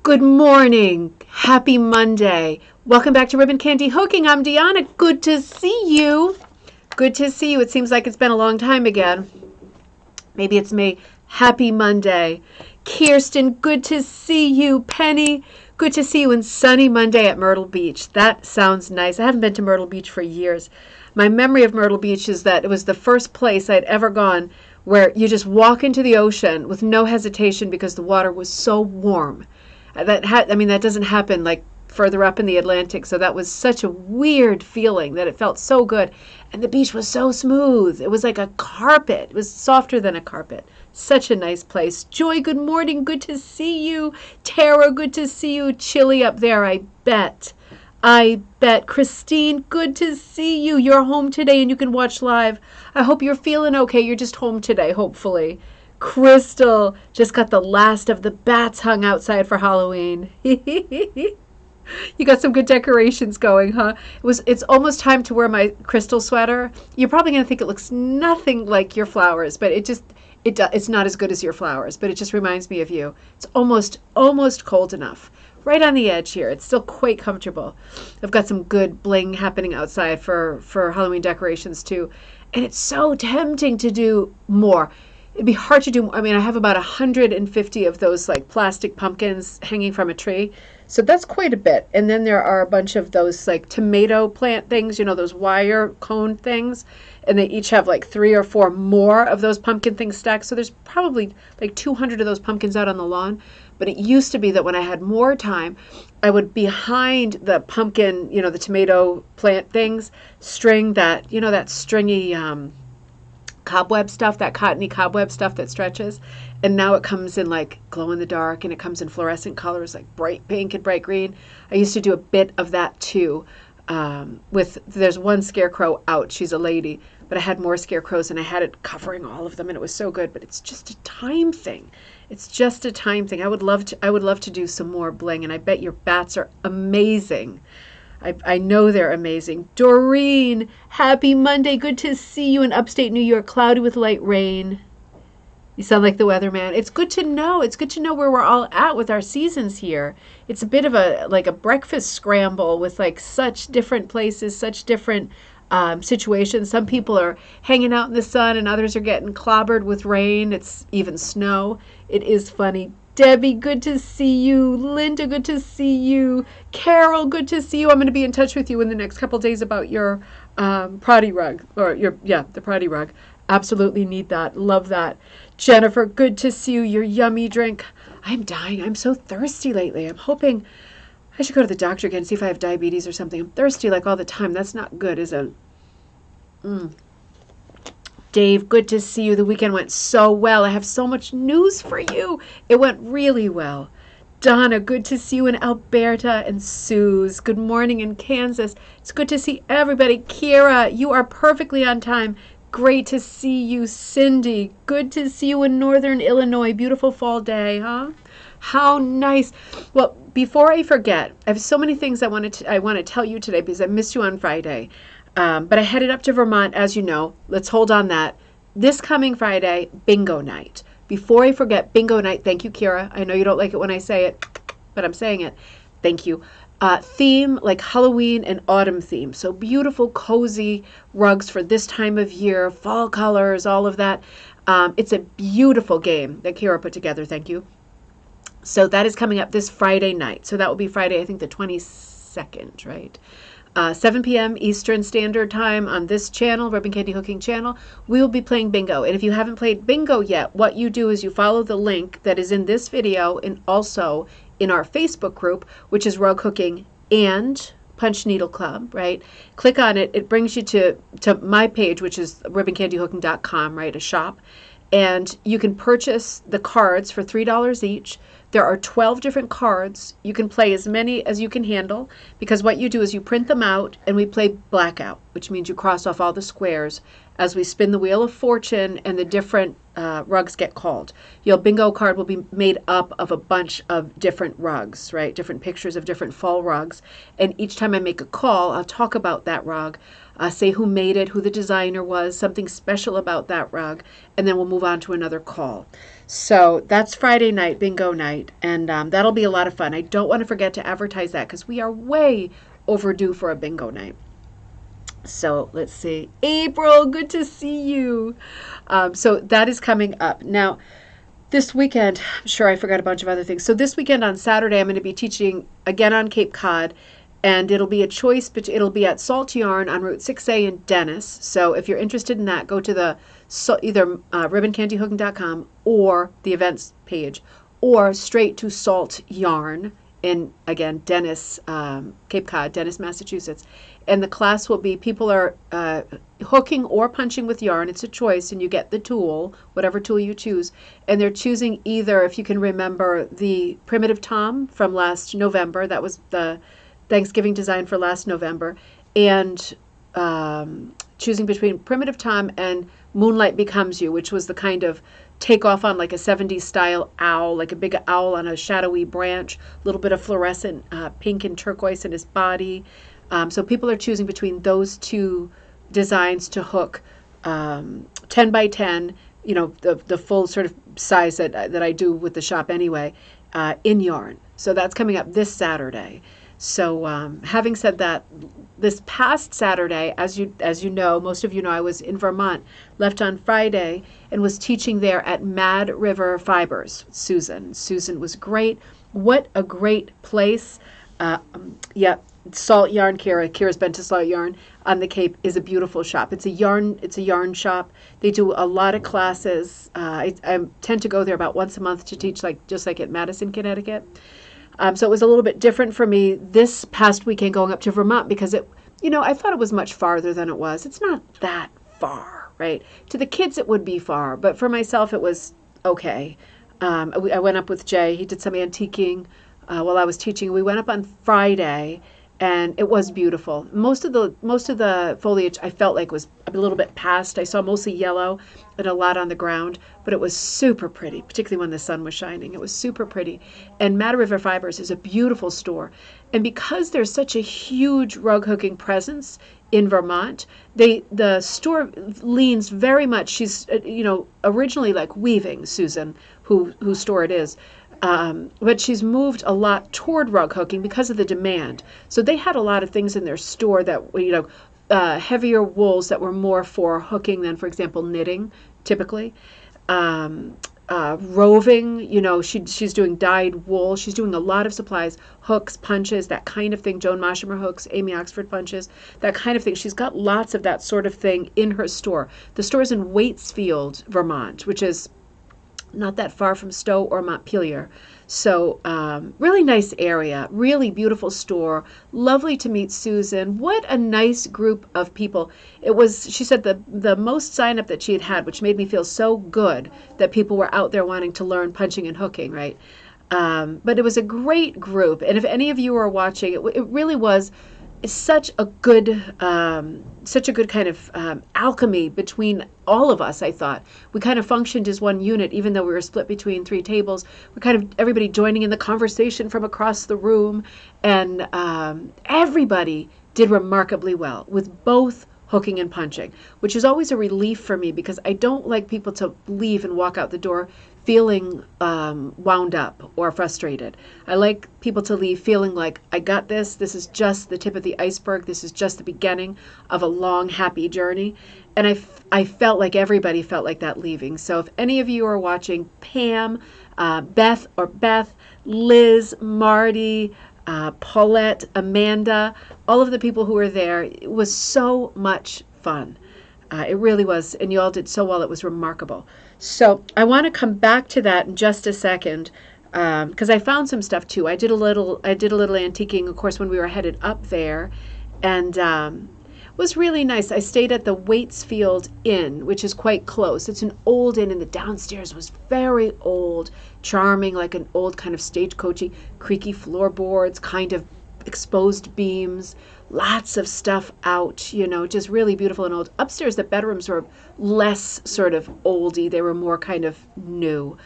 Good morning. Happy Monday. Welcome back to Ribbon Candy Hooking. I'm Deanna. Good to see you. Good to see you. It seems like it's been a long time again. Maybe it's me. Happy Monday. Kirsten, good to see you. Penny, good to see you. And sunny Monday at Myrtle Beach. That sounds nice. I haven't been to Myrtle Beach for years. My memory of Myrtle Beach is that it was the first place I'd ever gone where you just walk into the ocean with no hesitation because the water was so warm. That doesn't happen like further up in the Atlantic. So that was such a weird feeling that it felt so good. And the beach was so smooth. It was like a carpet. It was softer than a carpet. Such a nice place. Joy, good morning. Good to see you. Tara, good to see you. Chilly up there, I bet. I bet. Christine, good to see you. You're home today and you can watch live. I hope you're feeling okay. You're just home today, hopefully. Crystal just got the last of the bats hung outside for Halloween. You got some good decorations going, huh? It's almost time to wear my crystal sweater. You're probably going to think it looks nothing like your flowers, but it's not as good as your flowers, but it just reminds me of you. It's almost cold enough. Right on the edge here. It's still quite comfortable. I've got some good bling happening outside for Halloween decorations too. And it's so tempting to do more. It'd be hard to do. I mean, I have about 150 of those like plastic pumpkins hanging from a tree. So that's quite a bit. And then there are a bunch of those like tomato plant things, those wire cone things. And they each have like 3 or 4 more of those pumpkin things stacked. So there's probably like 200 of those pumpkins out on the lawn. But it used to be that when I had more time, I would behind the pumpkin, the tomato plant things, string that, that stringy, cobweb stuff, that cottony cobweb stuff that stretches. And now it comes in like glow in the dark and it comes in fluorescent colors like bright pink and bright green. I used to do a bit of that too. There's one scarecrow out. She's a lady, but I had more scarecrows and I had it covering all of them and it was so good, but it's just a time thing. It's just a time thing. I would love to do some more bling, and I bet your bats are amazing. I know they're amazing. Doreen, happy Monday. Good to see you in upstate New York. Cloudy with light rain. You sound like the weatherman. It's good to know. It's good to know where we're all at with our seasons here. It's a bit of a breakfast scramble with like such different places, such different situations. Some people are hanging out in the sun and others are getting clobbered with rain. It's even snow. It is funny. Debbie, good to see you. Linda, good to see you. Carol, good to see you. I'm going to be in touch with you in the next couple days about your Prati rug, the Prati rug. Absolutely need that. Love that. Jennifer, good to see you. Your yummy drink. I'm dying. I'm so thirsty lately. I'm hoping I should go to the doctor again, see if I have diabetes or something. I'm thirsty like all the time. That's not good, is it? Dave, good to see you. The weekend went so well. I have so much news for you. It went really well. Donna, good to see you in Alberta. And Suze, good morning in Kansas. It's good to see everybody. Kira, you are perfectly on time. Great to see you. Cindy, good to see you in Northern Illinois. Beautiful fall day, huh? How nice. Well, before I forget, I have so many things I want to tell you today because I missed you on Friday. But I headed up to Vermont, as you know. Let's hold on that. This coming Friday, bingo night. Before I forget, bingo night. Thank you, Kira. I know you don't like it when I say it, but I'm saying it. Thank you. Theme like Halloween and autumn theme. So beautiful, cozy rugs for this time of year, fall colors, all of that. It's a beautiful game that Kira put together. Thank you. So that is coming up this Friday night. So that will be Friday, I think the 22nd, right? 7 p.m. Eastern Standard Time on this channel, Ribbon Candy Hooking channel, we will be playing bingo. And if you haven't played bingo yet, what you do is you follow the link that is in this video and also in our Facebook group, which is Rug Hooking and Punch Needle Club, right? Click on it. It brings you to my page, which is ribboncandyhooking.com, right? A shop. And you can purchase the cards for $3 each. There are 12 different cards. You can play as many as you can handle because what you do is you print them out and we play blackout. which means you cross off all the squares as we spin the Wheel of Fortune and the different rugs get called. Your bingo card will be made up of a bunch of different rugs, right? Different pictures of different fall rugs. And each time I make a call, I'll talk about that rug, say who made it, who the designer was, something special about that rug, and then we'll move on to another call. So that's Friday night, bingo night, and that'll be a lot of fun. I don't want to forget to advertise that because we are way overdue for a bingo night. So let's see. April, good to see you. So that is coming up. Now, this weekend, I'm sure I forgot a bunch of other things. So this weekend on Saturday, I'm going to be teaching again on Cape Cod, and it'll be a choice, but it'll be at Salt Yarn on Route 6A in Dennis. So if you're interested in that, go to the either ribboncandyhooking.com or the events page, or straight to Salt Yarn in, again, Dennis, Cape Cod, Dennis, Massachusetts. And the class will be, people are hooking or punching with yarn. It's a choice, and you get the tool, whatever tool you choose. And they're choosing either, if you can remember, the Primitive Tom from last November. That was the Thanksgiving design for last November. And choosing between Primitive Tom and Moonlight Becomes You, which was the kind of take off on like a 70s style owl, like a big owl on a shadowy branch, a little bit of fluorescent pink and turquoise in his body. So people are choosing between those two designs to hook 10 by 10, you know, the full sort of size that I do with the shop anyway, in yarn. So that's coming up this Saturday. So having said that, this past Saturday, as you know, most of you know, I was in Vermont, left on Friday, and was teaching there at Mad River Fibers. Susan was great. What a great place. Yeah, Salt Yarn, Kira's been to Salt Yarn on the Cape, is a beautiful shop. It's a yarn shop. They do a lot of classes. I tend to go there about once a month to teach, just like at Madison, Connecticut. So it was a little bit different for me this past weekend going up to Vermont because I thought it was much farther than it was. It's not that far, right? To the kids it would be far, but for myself it was okay. I went up with Jay. He did some antiquing while I was teaching. We went up on Friday, and it was beautiful. Most of the foliage I felt like was a little bit past. I saw mostly yellow and a lot on the ground, but it was super pretty, particularly when the sun was shining. It was super pretty. And Mad River Fibers is a beautiful store. And because there's such a huge rug hooking presence in Vermont, the store leans very much. She's originally like weaving, Susan, whose store it is. But she's moved a lot toward rug hooking because of the demand. So they had a lot of things in their store that, heavier wools that were more for hooking than, for example, knitting, typically. Roving, she's doing dyed wool. She's doing a lot of supplies, hooks, punches, that kind of thing. Joan Moshimer hooks, Amy Oxford punches, that kind of thing. She's got lots of that sort of thing in her store. The store is in Waitsfield, Vermont, which is not that far from Stowe or Montpelier. So really nice area, really beautiful store. Lovely to meet Susan. What a nice group of people. It was, she said, the most sign up that she had, which made me feel so good that people were out there wanting to learn punching and hooking, right? But it was a great group. And if any of you are watching, it really was such a good kind of alchemy between all of us. I thought we kind of functioned as one unit, even though we were split between 3 tables. We kind of everybody joining in the conversation from across the room, and everybody did remarkably well with both hooking and punching, which is always a relief for me because I don't like people to leave and walk out the door feeling wound up or frustrated. I like people to leave feeling like, I got this. This is just the tip of the iceberg. This is just the beginning of a long, happy journey. And I felt like everybody felt like that leaving. So if any of you are watching, Pam, Beth, Liz, Marty, Paulette, Amanda, all of the people who were there, it was so much fun. It really was, and you all did so well. It was remarkable. So I want to come back to that in just a second, because I found some stuff too. I did a little antiquing, of course, when we were headed up there, and it was really nice. I stayed at the Waitsfield Inn, which is quite close. It's an old inn, and the downstairs was very old, charming, like an old kind of stagecoachy, creaky floorboards, kind of exposed beams, lots of stuff out, just really beautiful and old. Upstairs, the bedrooms were less sort of oldie. They were more kind of new.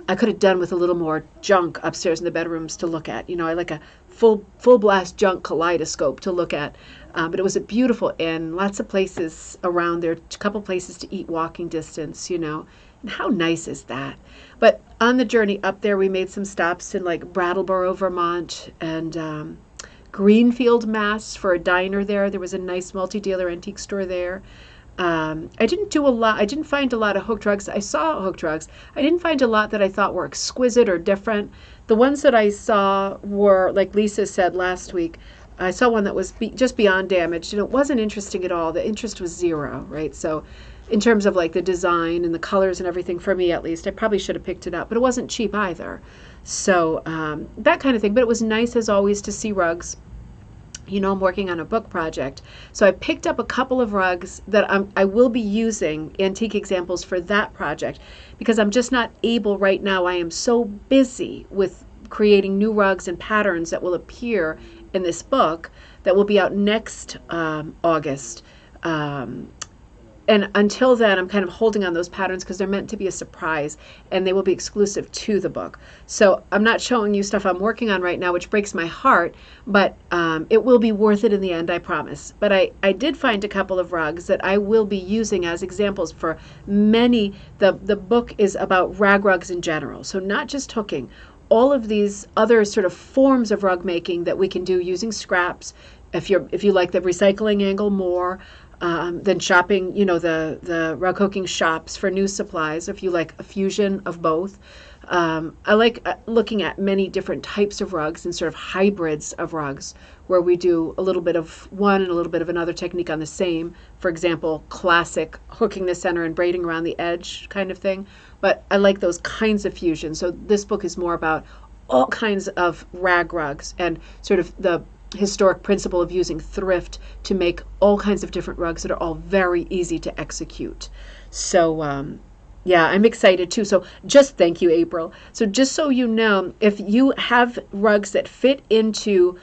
I could have done with a little more junk upstairs in the bedrooms to look at. I like a full blast junk kaleidoscope to look at. But it was a beautiful inn, lots of places around there, a couple places to eat walking distance, And how nice is that? But on the journey up there, we made some stops in like Brattleboro, Vermont, and Greenfield, Mass. For a diner there. There was a nice multi-dealer antique store there. I didn't do a lot. I didn't find a lot of hooked rugs. I saw hooked rugs. I didn't find a lot that I thought were exquisite or different. The ones that I saw were, like Lisa said last week, I saw one that was just beyond damaged, and it wasn't interesting at all. The interest was zero, right? So in terms of like the design and the colors and everything, for me at least, I probably should have picked it up, but it wasn't cheap either. So that kind of thing. But it was nice, as always, to see rugs. I'm working on a book project. So I picked up a couple of rugs that I will be using antique examples for that project, because I'm just not able right now. I am so busy with creating new rugs and patterns that will appear in this book that will be out next August. And until then, I'm kind of holding on those patterns because they're meant to be a surprise, and they will be exclusive to the book. So I'm not showing you stuff I'm working on right now, which breaks my heart, but it will be worth it in the end, I promise. But I did find a couple of rugs that I will be using as examples for many. The book is about rag rugs in general, so not just hooking. All of these other sort of forms of rug making that we can do using scraps. If you like the recycling angle more, than shopping, the rug hooking shops for new supplies, if you like a fusion of both. I like looking at many different types of rugs and sort of hybrids of rugs, where we do a little bit of one and a little bit of another technique on the same. For example, classic hooking the center and braiding around the edge kind of thing. But I like those kinds of fusions. So this book is more about all kinds of rag rugs and sort of the historic principle of using thrift to make all kinds of different rugs that are all very easy to execute. So yeah, I'm excited too. So just thank you, April. So just so you know, if you have rugs that fit into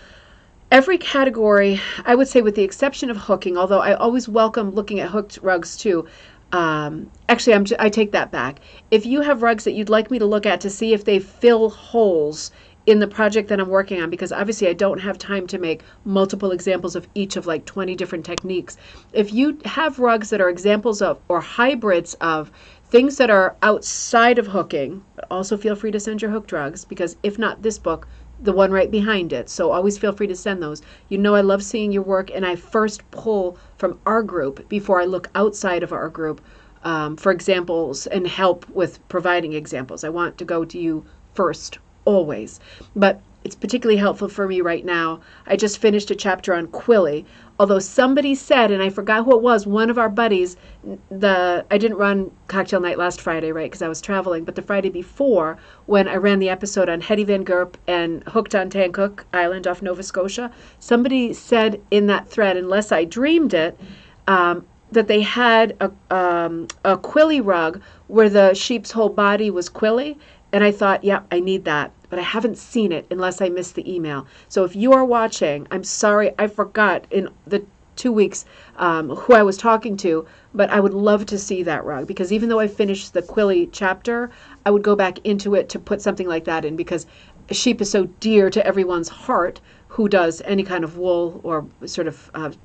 every category, I would say with the exception of hooking, although I always welcome looking at hooked rugs too. Actually, I take that back. If you have rugs that you'd like me to look at to see if they fill holes in the project that I'm working on, because obviously I don't have time to make multiple examples of each of like 20 different techniques. If you have rugs that are examples of or hybrids of things that are outside of hooking, but also feel free to send your hooked rugs, because if not this book, the one right behind it. So always feel free to send those. I love seeing your work, and I first pull from our group before I look outside of our group for examples and help with providing examples. I want to go to you first, always. But it's particularly helpful for me right now. I just finished a chapter on Quilly, although somebody said, and I forgot who it was, one of our buddies, I didn't run Cocktail Night last Friday, right, because I was traveling, but the Friday before, when I ran the episode on Hetty Van Gerp and Hooked on Tancook Island off Nova Scotia, somebody said in that thread, unless I dreamed it, that they had a Quilly rug where the sheep's whole body was Quilly. And I thought, yeah, I need that. But I haven't seen it unless I missed the email. So if you are watching, I'm sorry, I forgot in the 2 weeks who I was talking to, but I would love to see that rug, because even though I finished the Quilly chapter, I would go back into it to put something like that in, because a sheep is so dear to everyone's heart who does any kind of wool or sort of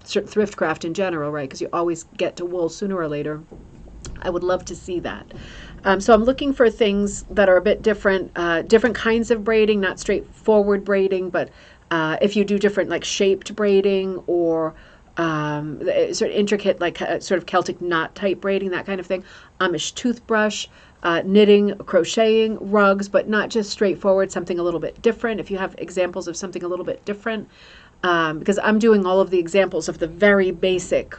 thrift craft in general, right? Because you always get to wool sooner or later. I would love to see that. So I'm looking for things that are a bit different, different kinds of braiding, not straightforward braiding, but if you do different like shaped braiding or sort of intricate, like sort of Celtic knot type braiding, that kind of thing. Amish toothbrush, knitting, crocheting, rugs, but not just straightforward, something a little bit different. If you have examples of something a little bit different, because I'm doing all of the examples of the very basic,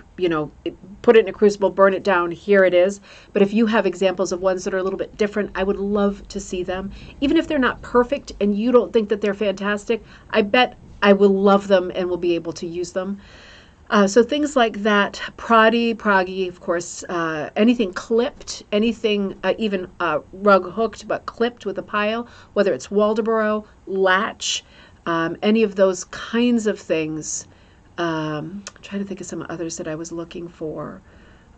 put it in a crucible, burn it down, here it is. But if you have examples of ones that are a little bit different, I would love to see them. Even if they're not perfect and you don't think that they're fantastic, I bet I will love them and will be able to use them. So things like that, proggy, of course, anything clipped, anything even rug hooked but clipped with a pile, whether it's Waldoboro, latch, any of those kinds of things. I'm trying to think of some others that I was looking for.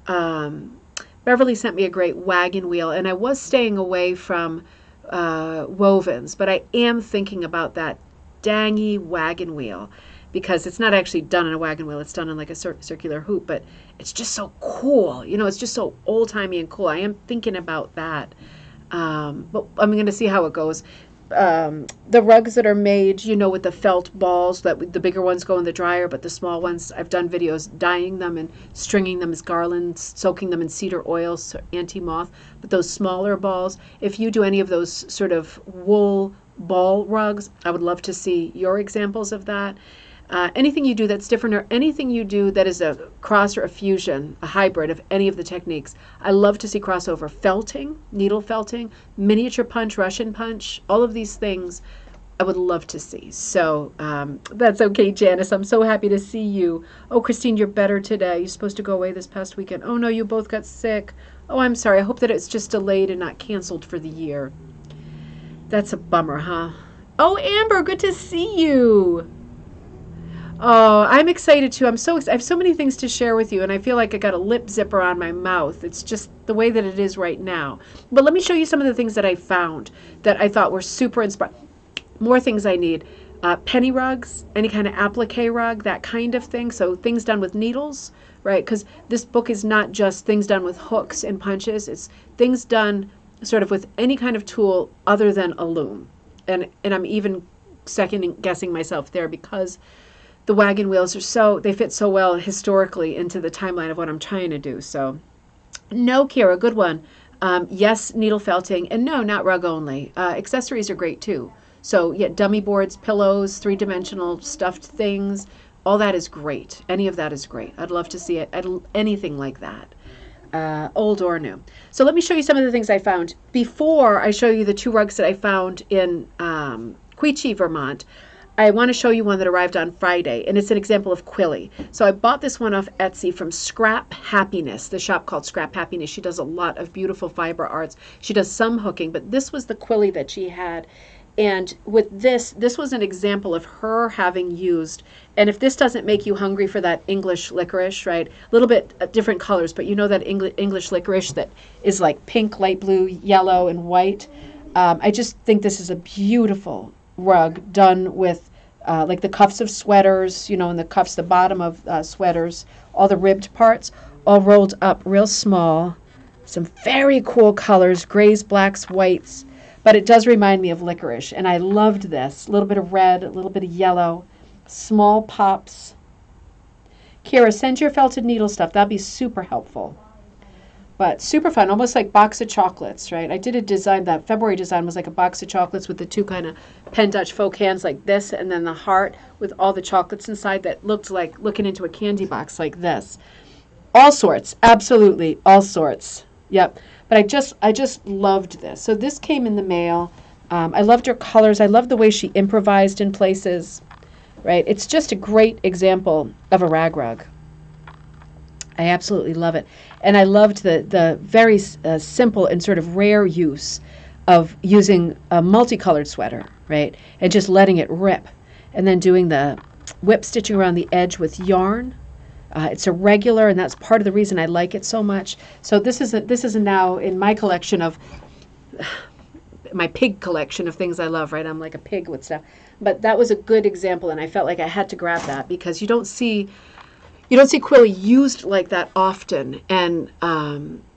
Beverly sent me a great wagon wheel, and I was staying away from wovens, but I am thinking about that dangy wagon wheel, because it's not actually done in a wagon wheel. It's done in like a circular hoop, but it's just so cool. It's just so old-timey and cool. I am thinking about that. But I'm going to see how it goes. The rugs that are made, with the felt balls, that the bigger ones go in the dryer, but the small ones, I've done videos dyeing them and stringing them as garlands, soaking them in cedar oil, so anti-moth. But those smaller balls, if you do any of those sort of wool ball rugs, I would love to see your examples of that. Anything you do that's different, or anything you do that is a cross or a fusion, a hybrid of any of the techniques. I love to see crossover. Felting, needle felting, miniature punch, Russian punch, all of these things I would love to see. So that's okay, Janice. I'm so happy to see you. Oh, Christine, you're better today. You're supposed to go away this past weekend. Oh, no, you both got sick. Oh, I'm sorry. I hope that it's just delayed and not canceled for the year. That's a bummer, huh? Oh, Amber, good to see you. Oh, I'm excited too. I have so many things to share with you, and I feel like I got a lip zipper on my mouth. It's just the way that it is right now. But let me show you some of the things that I found that I thought were super inspiring. More things I need. Penny rugs, any kind of applique rug, that kind of thing. So things done with needles, right? Because this book is not just things done with hooks and punches. It's things done sort of with any kind of tool other than a loom. And I'm even second guessing myself there, because the wagon wheels they fit so well historically into the timeline of what I'm trying to do. So, no, Kira, good one. Yes, needle felting, and no, not rug only. Accessories are great too. So, yeah, dummy boards, pillows, three-dimensional stuffed things, all that is great. Any of that is great. I'd love to see it. Anything like that, old or new. So let me show you some of the things I found. Before I show you the two rugs that I found in Quechee, Vermont, I want to show you one that arrived on Friday, and it's an example of Quilly. So I bought this one off Etsy from Scrap Happiness, the shop called Scrap Happiness. She does a lot of beautiful fiber arts. She does some hooking, but this was the Quilly that she had. And with this was an example of her having used, and if this doesn't make you hungry for that English licorice, right? A little bit different colors, but you know that English licorice that is like pink, light blue, yellow, and white. I just think this is a beautiful rug done with like the cuffs of sweaters, and the cuffs, the bottom of sweaters, all the ribbed parts, all rolled up real small. Some very cool colors, grays, blacks, whites, but it does remind me of licorice, and I loved this. A little bit of red, a little bit of yellow, small pops. Kira, send your felted needle stuff. That'd be super helpful. But super fun, almost like box of chocolates, right? I did a design, that February design was like a box of chocolates with the two kind of pen Dutch folk hands like this, and then the heart with all the chocolates inside that looked like looking into a candy box like this. All sorts, absolutely, all sorts. Yep. But I just loved this. So this came in the mail. I loved her colors. I loved the way she improvised in places, right? It's just a great example of a rag rug. I absolutely love it. And I loved the very simple and sort of rare use of using a multicolored sweater, right? And just letting it rip. And then doing the whip stitching around the edge with yarn. It's irregular, and that's part of the reason I like it so much. So this is now in my collection of, my pig collection of things I love, right? I'm like a pig with stuff. But that was a good example, and I felt like I had to grab that because you don't see Quilly used like that often. And,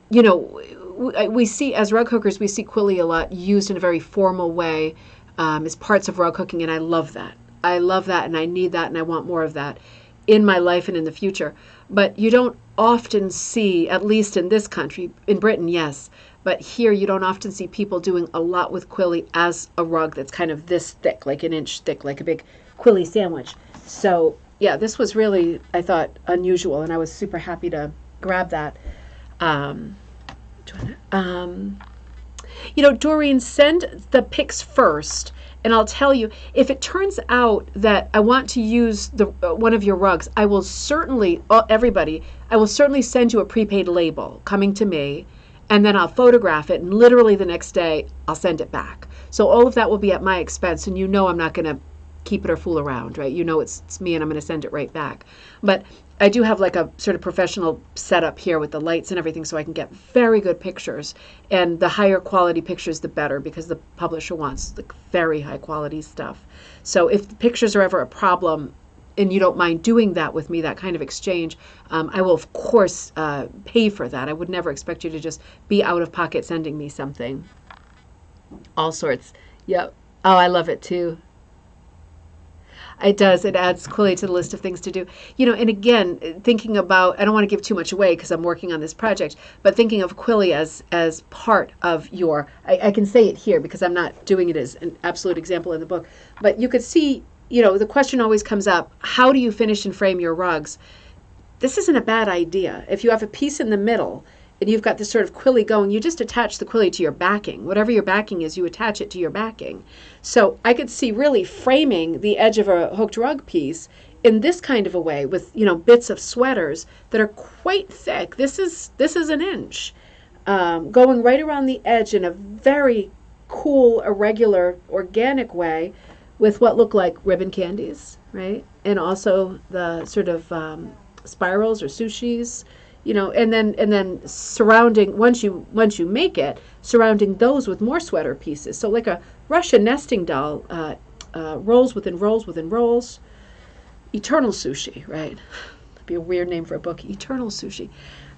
we see, as rug hookers, we see Quilly a lot used in a very formal way as parts of rug hooking, and I love that. I love that, and I need that, and I want more of that in my life and in the future. But you don't often see, at least in this country, in Britain, yes, but here you don't often see people doing a lot with Quilly as a rug that's kind of this thick, like an inch thick, like a big Quilly sandwich. So yeah, this was really, I thought, unusual, and I was super happy to grab that. Doreen, send the pics first, and I'll tell you, if it turns out that I want to use the one of your rugs, I will certainly, I will certainly send you a prepaid label coming to me, and then I'll photograph it, and literally the next day, I'll send it back. So all of that will be at my expense, and I'm not going to keep it or fool around, right? You know it's me and I'm going to send it right back. But I do have like a sort of professional setup here with the lights and everything so I can get very good pictures. And the higher quality pictures, the better, because the publisher wants like very high quality stuff. So if the pictures are ever a problem, and you don't mind doing that with me, that kind of exchange, I will, of course, pay for that. I would never expect you to just be out of pocket sending me something. All sorts. Yep. Oh, I love it too. It does. It adds quality to the list of things to do. And again, thinking about, I don't want to give too much away because I'm working on this project, but thinking of Quilly as part of your, I can say it here because I'm not doing it as an absolute example in the book, but you could see, the question always comes up, how do you finish and frame your rugs? This isn't a bad idea. If you have a piece in the middle and you've got this sort of quilly going, you just attach the quilly to your backing. Whatever your backing is, you attach it to your backing. So I could see really framing the edge of a hooked rug piece in this kind of a way with, bits of sweaters that are quite thick. This is an inch, going right around the edge in a very cool, irregular, organic way with what look like ribbon candies, right? And also the sort of spirals or sushis, and then surrounding, once you make it, surrounding those with more sweater pieces. So like a Russian nesting doll, rolls within rolls within rolls. Eternal sushi, right? That'd be a weird name for a book, Eternal Sushi.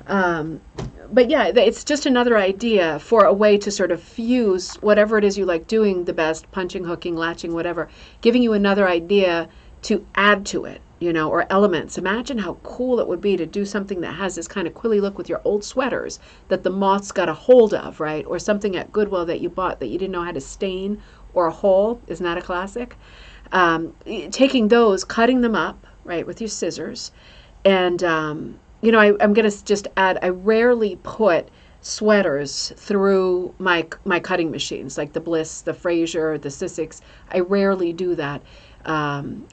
But yeah, it's just another idea for a way to sort of fuse whatever it is you like doing the best, punching, hooking, latching, whatever, giving you another idea to add to it, or elements. Imagine how cool it would be to do something that has this kind of quilly look with your old sweaters that the moths got a hold of, right? Or something at Goodwill that you bought that you didn't know how to stain or a hole. Isn't that a classic? Taking those, cutting them up, right, with your scissors, and I'm going to just add, I rarely put sweaters through my cutting machines, like the Bliss, the Fraser, the Sissix. I rarely do that,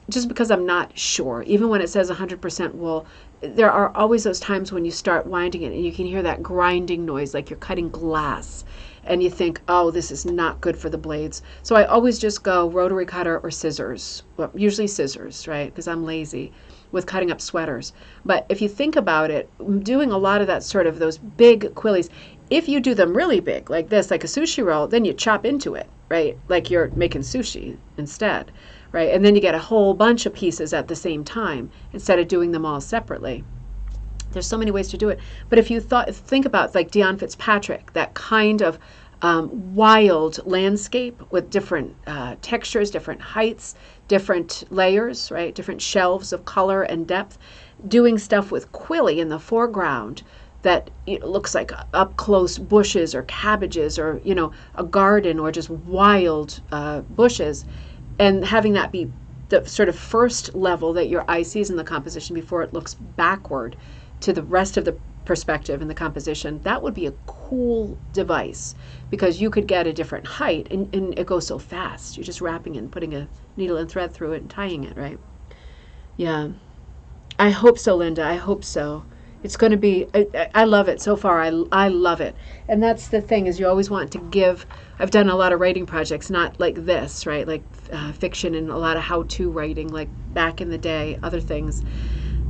just because I'm not sure. Even when it says 100% wool, there are always those times when you start winding it and you can hear that grinding noise like you're cutting glass. And you think, oh, this is not good for the blades. So I always just go rotary cutter or scissors, well, usually scissors, right? Because I'm lazy with cutting up sweaters. But if you think about it, doing a lot of that sort of those big quillies, if you do them really big, like this, like a sushi roll, then you chop into it, right? Like you're making sushi instead, right? And then you get a whole bunch of pieces at the same time instead of doing them all separately. There's so many ways to do it. But if you think about like Dion Fitzpatrick, that kind of wild landscape with different textures, different heights, different layers, right? Different shelves of color and depth, doing stuff with quilly in the foreground that it looks like up close bushes or cabbages or, a garden or just wild bushes, and having that be the sort of first level that your eye sees in the composition before it looks backward to the rest of the perspective in the composition. That would be a cool device because you could get a different height and it goes so fast. You're just wrapping it and putting a needle and thread through it and tying it, right? Yeah. I hope so, Linda. I hope so. It's going to be, I love it so far. I love it. And that's the thing is you always want to give, I've done a lot of writing projects, not like this, right? Like fiction and a lot of how-to writing, like back in the day, other things.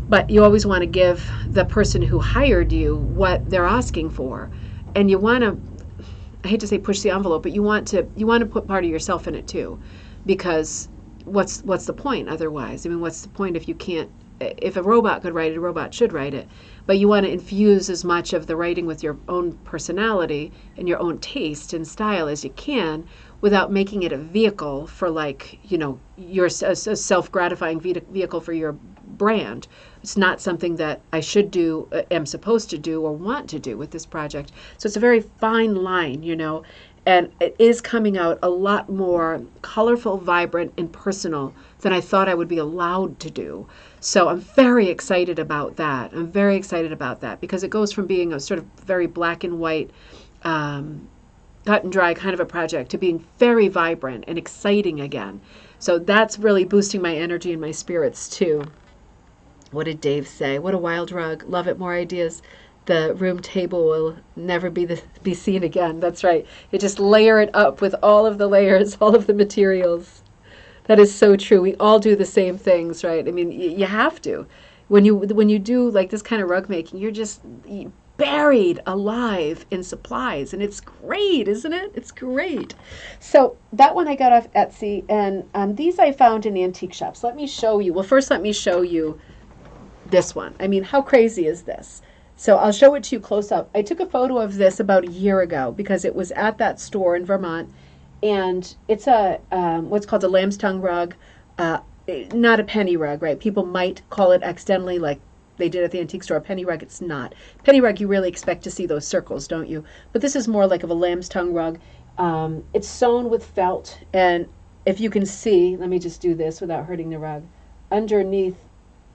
But you always want to give the person who hired you what they're asking for. And you want to, I hate to say push the envelope, but you want to put part of yourself in it too. Because what's the point otherwise? I mean, what's the point if you can't, if a robot could write it, a robot should write it. But you want to infuse as much of the writing with your own personality and your own taste and style as you can without making it a vehicle for like, your a self-gratifying vehicle for your brand. It's not something that I should do, am supposed to do, or want to do with this project. So it's a very fine line, and it is coming out a lot more colorful, vibrant, and personal than I thought I would be allowed to do. So I'm very excited about that. I'm very excited about that because it goes from being a sort of very black and white, cut and dry kind of a project to being very vibrant and exciting again. So that's really boosting my energy and my spirits too. What did Dave say? What a wild rug. Love it. More ideas. The room table will never be seen again. That's right. You just layer it up with all of the layers, all of the materials. That is so true. We all do the same things, right? I mean, you have to. When you do like this kind of rug making, you're just buried alive in supplies, and it's great, isn't it? It's great. So that one I got off Etsy, and these I found in antique shops. Let me show you. Well, first let me show you this one. I mean, how crazy is this? So I'll show it to you close up. I took a photo of this about a year ago because it was at that store in Vermont, and it's a what's called a lamb's tongue rug, not a penny rug, right? People might call it accidentally, like they did at the antique store, a penny rug. It's not. Penny rug, you really expect to see those circles, don't you? But this is more like of a lamb's tongue rug. It's sewn with felt, and if you can see, let me just do this without hurting the rug. Underneath,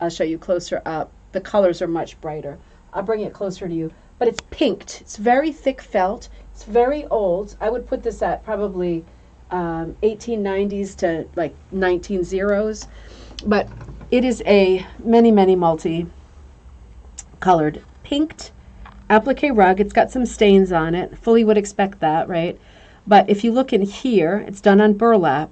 I'll show you closer up. The colors are much brighter. I'll bring it closer to you. But it's pinked. It's very thick felt. It's very old. I would put this at probably 1890s to like 1900s. But it is a many multi-colored pinked applique rug. It's got some stains on it. Fully would expect that, right? But if you look in here, it's done on burlap.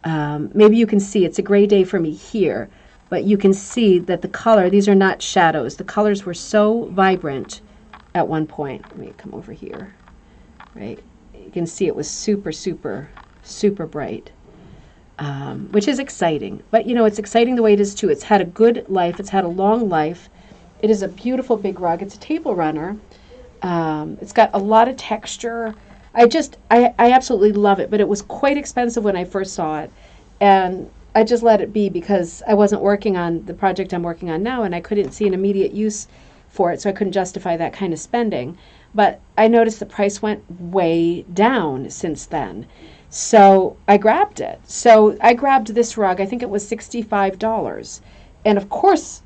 Maybe you can see it's a gray day for me here. But you can see that the color, these are not shadows. The colors were so vibrant at one point. Let me come over here, right? You can see it was super bright, which is exciting. But, you know, it's exciting the way it is, too. It's had a good life. It's had a long life. It is a beautiful big rug. It's a table runner. It's got a lot of texture. I absolutely love it, but it was quite expensive when I first saw it. And I just let it be because I wasn't working on the project I'm working on now, and I couldn't see an immediate use for it, so I couldn't justify that kind of spending. But I noticed the price went way down since then. So I grabbed it. So I grabbed this rug. I think it was $65. And of course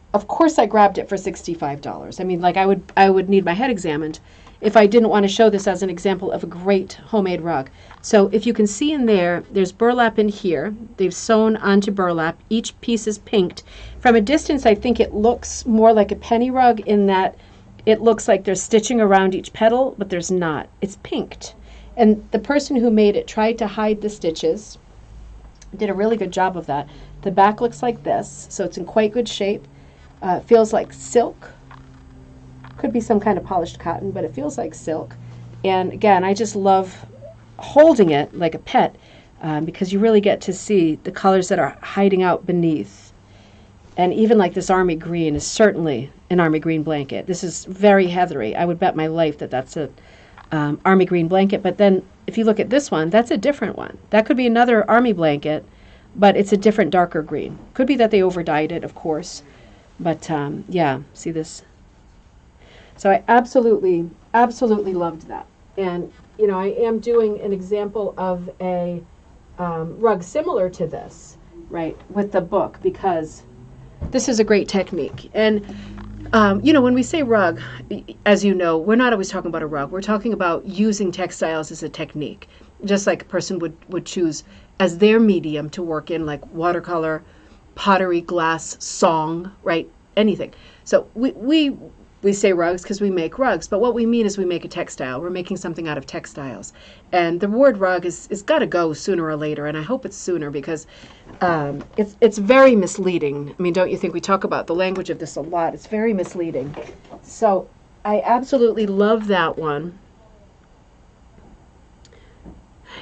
I grabbed it for $65. I mean, like I would need my head examined if I didn't want to show this as an example of a great homemade rug. So if you can see in there, there's burlap in here. They've sewn onto burlap. Each piece is pinked. From a distance, I think it looks more like a penny rug in that it looks like there's stitching around each petal, but there's not. It's pinked. And the person who made it tried to hide the stitches. Did a really good job of that. The back looks like this, so it's in quite good shape. Feels like silk. Could be some kind of polished cotton, but it feels like silk. And again, I just love holding it like a pet because you really get to see the colors that are hiding out beneath. And even like this army green is certainly an army green blanket. This is very heathery. I would bet my life that that's a army green blanket. But then if you look at this one, that's a different one. That could be another army blanket, but it's a different darker green. Could be that they overdyed it, of course. But yeah, see this? So I absolutely loved that. And, you know, I am doing an example of a rug similar to this, right, with the book, because this is a great technique. And, you know, when we say rug, as you know, we're not always talking about a rug. We're talking about using textiles as a technique, just like a person would choose as their medium to work in, like watercolor, pottery, glass, song, right, anything. So we say rugs because we make rugs, but what we mean is we make a textile. We're making something out of textiles. And the word rug is got to go sooner or later, and I hope it's sooner because it's very misleading. I mean, don't you think? We talk about the language of this a lot. It's very misleading. So I absolutely love that one.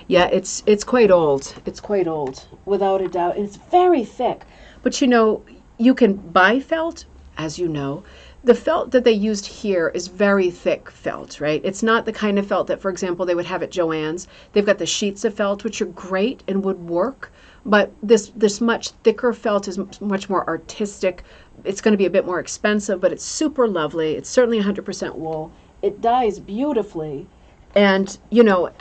Yeah, it's quite old. It's quite old, without a doubt. And it's very thick. But, you know, you can buy felt, as you know. The felt that they used here is very thick felt, right? It's not the kind of felt that, for example, they would have at Joann's. They've got the sheets of felt, which are great and would work, but this much thicker felt is much more artistic. It's going to be a bit more expensive, but it's super lovely. It's certainly 100% wool. It dyes beautifully. And, you know,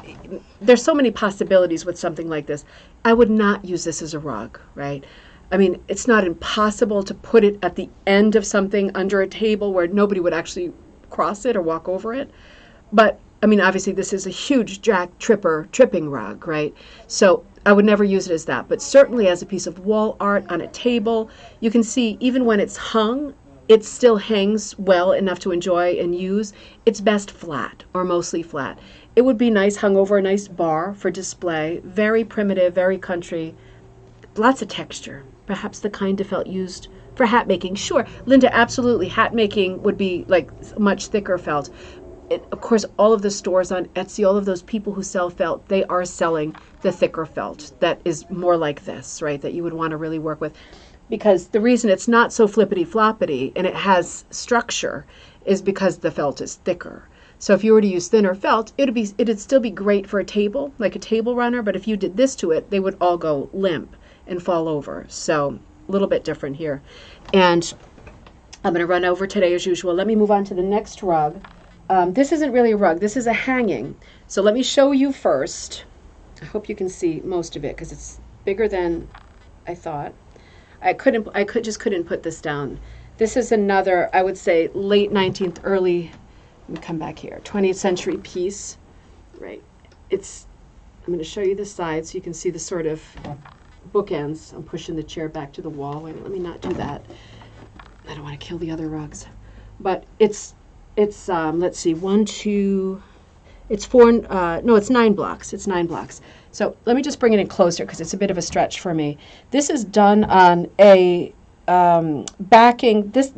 there's so many possibilities with something like this. I would not use this as a rug, right? I mean, it's not impossible to put it at the end of something under a table where nobody would actually cross it or walk over it. But, I mean, obviously this is a huge tripping rug, right? So I would never use it as that. But certainly as a piece of wall art on a table, you can see even when it's hung, it still hangs well enough to enjoy and use. It's best flat or mostly flat. It would be nice hung over a nice bar for display. Very primitive, very country. lots of texture, perhaps the kind of felt used for hat making. Sure, Linda, absolutely. Hat making would be like much thicker felt. Of course, all of the stores on Etsy, all of those people who sell felt, they are selling the thicker felt that is more like this, right, that you would want to really work with. Because the reason it's not so flippity floppity and it has structure is because the felt is thicker. So if you were to use thinner felt, it'd still be great for a table, like a table runner, but if you did this to it, they would all go limp and fall over. So a little bit different here. And I'm going to run over today as usual. Let me move on to the next rug. This isn't really a rug. This is a hanging. So let me show you first. I hope you can see most of it because it's bigger than I thought. I just couldn't put this down. This is another, I would say, late 19th, early, let me come back here, 20th century piece, right? I'm going to show you the side so you can see the sort of bookends. I'm pushing the chair back to the wall. Wait, let me not do that. I don't want to kill the other rugs. But it's let's see, it's 9 blocks. It's 9 blocks. So let me just bring it in closer because it's a bit of a stretch for me. This is done on a backing. This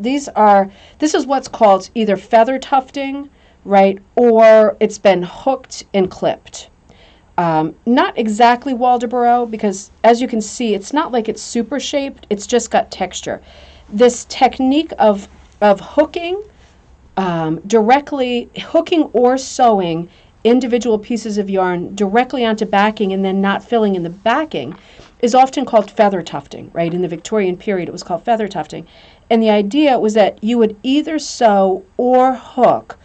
is what's called either feather tufting, right, or it's been hooked and clipped. Not exactly Waldoboro because, as you can see, it's not like it's super shaped. It's just got texture. This technique of hooking, directly hooking or sewing individual pieces of yarn directly onto backing and then not filling in the backing is often called feather tufting, right? In the Victorian period, it was called feather tufting. And the idea was that you would either sew or hook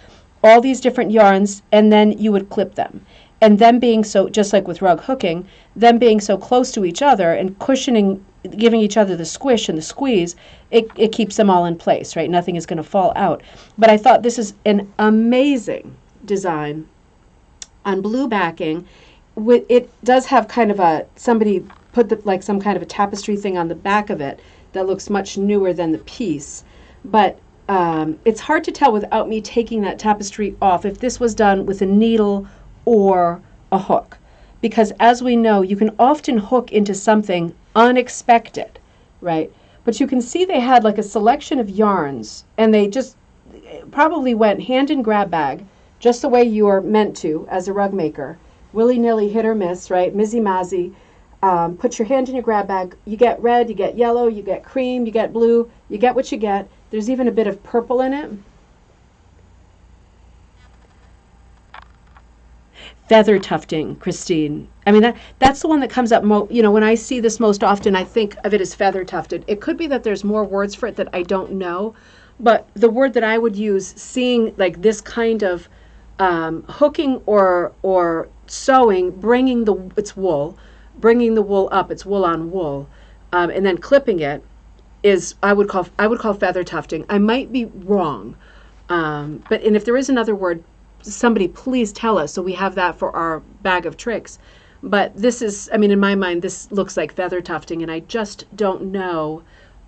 all these different yarns and then you would clip them. And them being so, just like with rug hooking, them being so close to each other and cushioning, giving each other the squish and the squeeze, it keeps them all in place, right? Nothing is going to fall out. But I thought this is an amazing design on blue backing. It does have kind of somebody put like some kind of a tapestry thing on the back of it that looks much newer than the piece. But it's hard to tell without me taking that tapestry off if this was done with a needle or a hook. Because as we know, you can often hook into something unexpected, right? But you can see they had like a selection of yarns and they just probably went hand in grab bag, just the way you are meant to as a rug maker. Willy-nilly, hit or miss, right? Mizzy-mazzy. Put your hand in your grab bag. You get red, you get yellow, you get cream, you get blue. You get what you get. There's even a bit of purple in it. Feather tufting, Christine. I mean, that's the one that comes up, when I see this most often, I think of it as feather tufted. It could be that there's more words for it that I don't know, but the word that I would use, seeing like this kind of hooking or sewing, bringing the wool up, it's wool on wool, and then clipping it is I would call feather tufting. I might be wrong, and if there is another word, somebody please tell us so we have that for our bag of tricks. But this is, in my mind, this looks like feather tufting, and I just don't know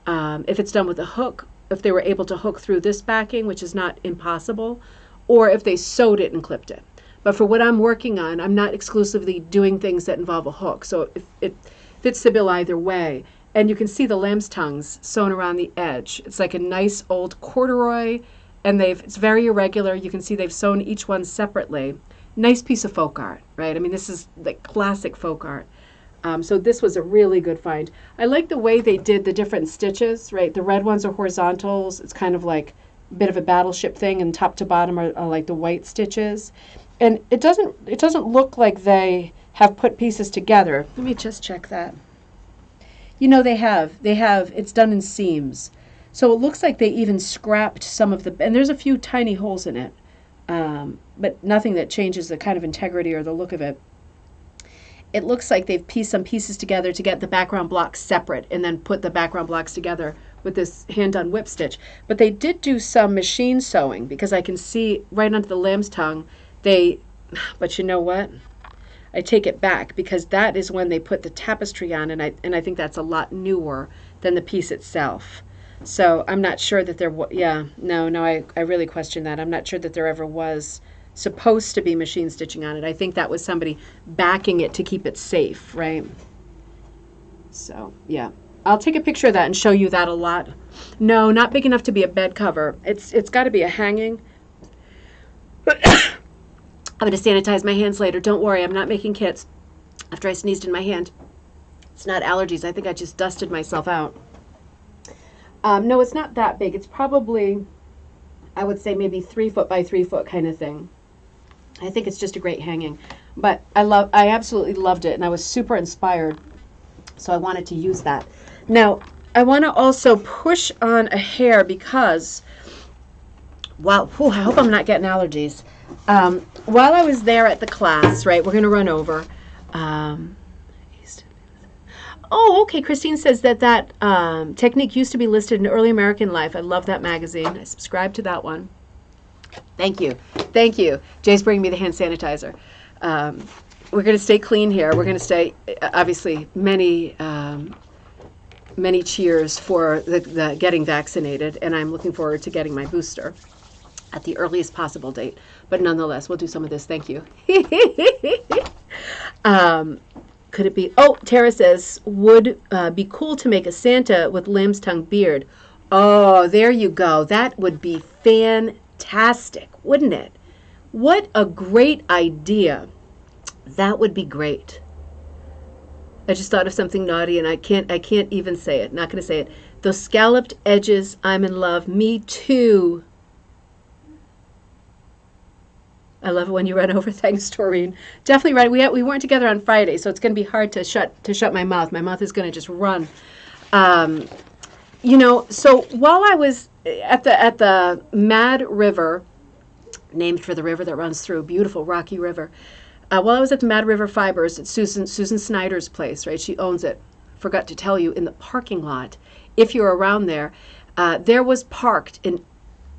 if it's done with a hook, if they were able to hook through this backing, which is not impossible, or if they sewed it and clipped it. But for what I'm working on, I'm not exclusively doing things that involve a hook, so it fits the bill either way. And you can see the lamb's tongues sewn around the edge. It's like a nice old corduroy, and it's very irregular. You can see they've sewn each one separately. Nice piece of folk art, right? This is like classic folk art. So this was a really good find. I like the way they did the different stitches, right? The red ones are horizontals. It's kind of like a bit of a battleship thing, and top to bottom are like the white stitches. And it doesn't look like they have put pieces together. Let me just check that. They have. It's done in seams. So it looks like they even scrapped some of and there's a few tiny holes in it, but nothing that changes the kind of integrity or the look of it. It looks like they've pieced some pieces together to get the background blocks separate and then put the background blocks together with this hand-done whip stitch. But they did do some machine sewing because I can see right under the lamb's tongue, but you know what? I take it back because that is when they put the tapestry on, and I think that's a lot newer than the piece itself. So I'm not sure that I really question that. I'm not sure that there ever was supposed to be machine stitching on it. I think that was somebody backing it to keep it safe, right? So, yeah. I'll take a picture of that and show you that a lot. No, not big enough to be a bed cover. It's got to be a hanging. I'm going to sanitize my hands later. Don't worry, I'm not making kits after I sneezed in my hand. It's not allergies. I think I just dusted myself out. No, it's not that big. It's probably, I would say, maybe 3 foot by 3 foot kind of thing. I think it's just a great hanging. But I absolutely loved it, and I was super inspired. So I wanted to use that. Now, I want to also push on a hair because, I hope I'm not getting allergies. While I was there at the class, right, we're going to run over. Okay, Christine says that technique used to be listed in Early American Life. I love that magazine. I subscribe to that one. Thank you. Thank you. Jay's bringing me the hand sanitizer. We're going to stay clean here. We're going to stay, obviously, many cheers for the getting vaccinated, and I'm looking forward to getting my booster at the earliest possible date. But nonetheless, we'll do some of this. Thank you. Could it be? Oh, Tara says, would be cool to make a Santa with lamb's tongue beard. Oh, there you go. That would be fantastic, wouldn't it? What a great idea. That would be great. I just thought of something naughty, and I can't even say it. Not going to say it. Those scalloped edges, I'm in love. Me too. I love it when you run over. Thanks, Doreen. Definitely right. We weren't together on Friday, so it's going to be hard to shut my mouth. My mouth is going to just run. So while I was at the Mad River, named for the river that runs through, beautiful rocky river. While I was at the Mad River Fibers at Susan Snyder's place, right? She owns it. Forgot to tell you, in the parking lot, if you're around there, there was parked an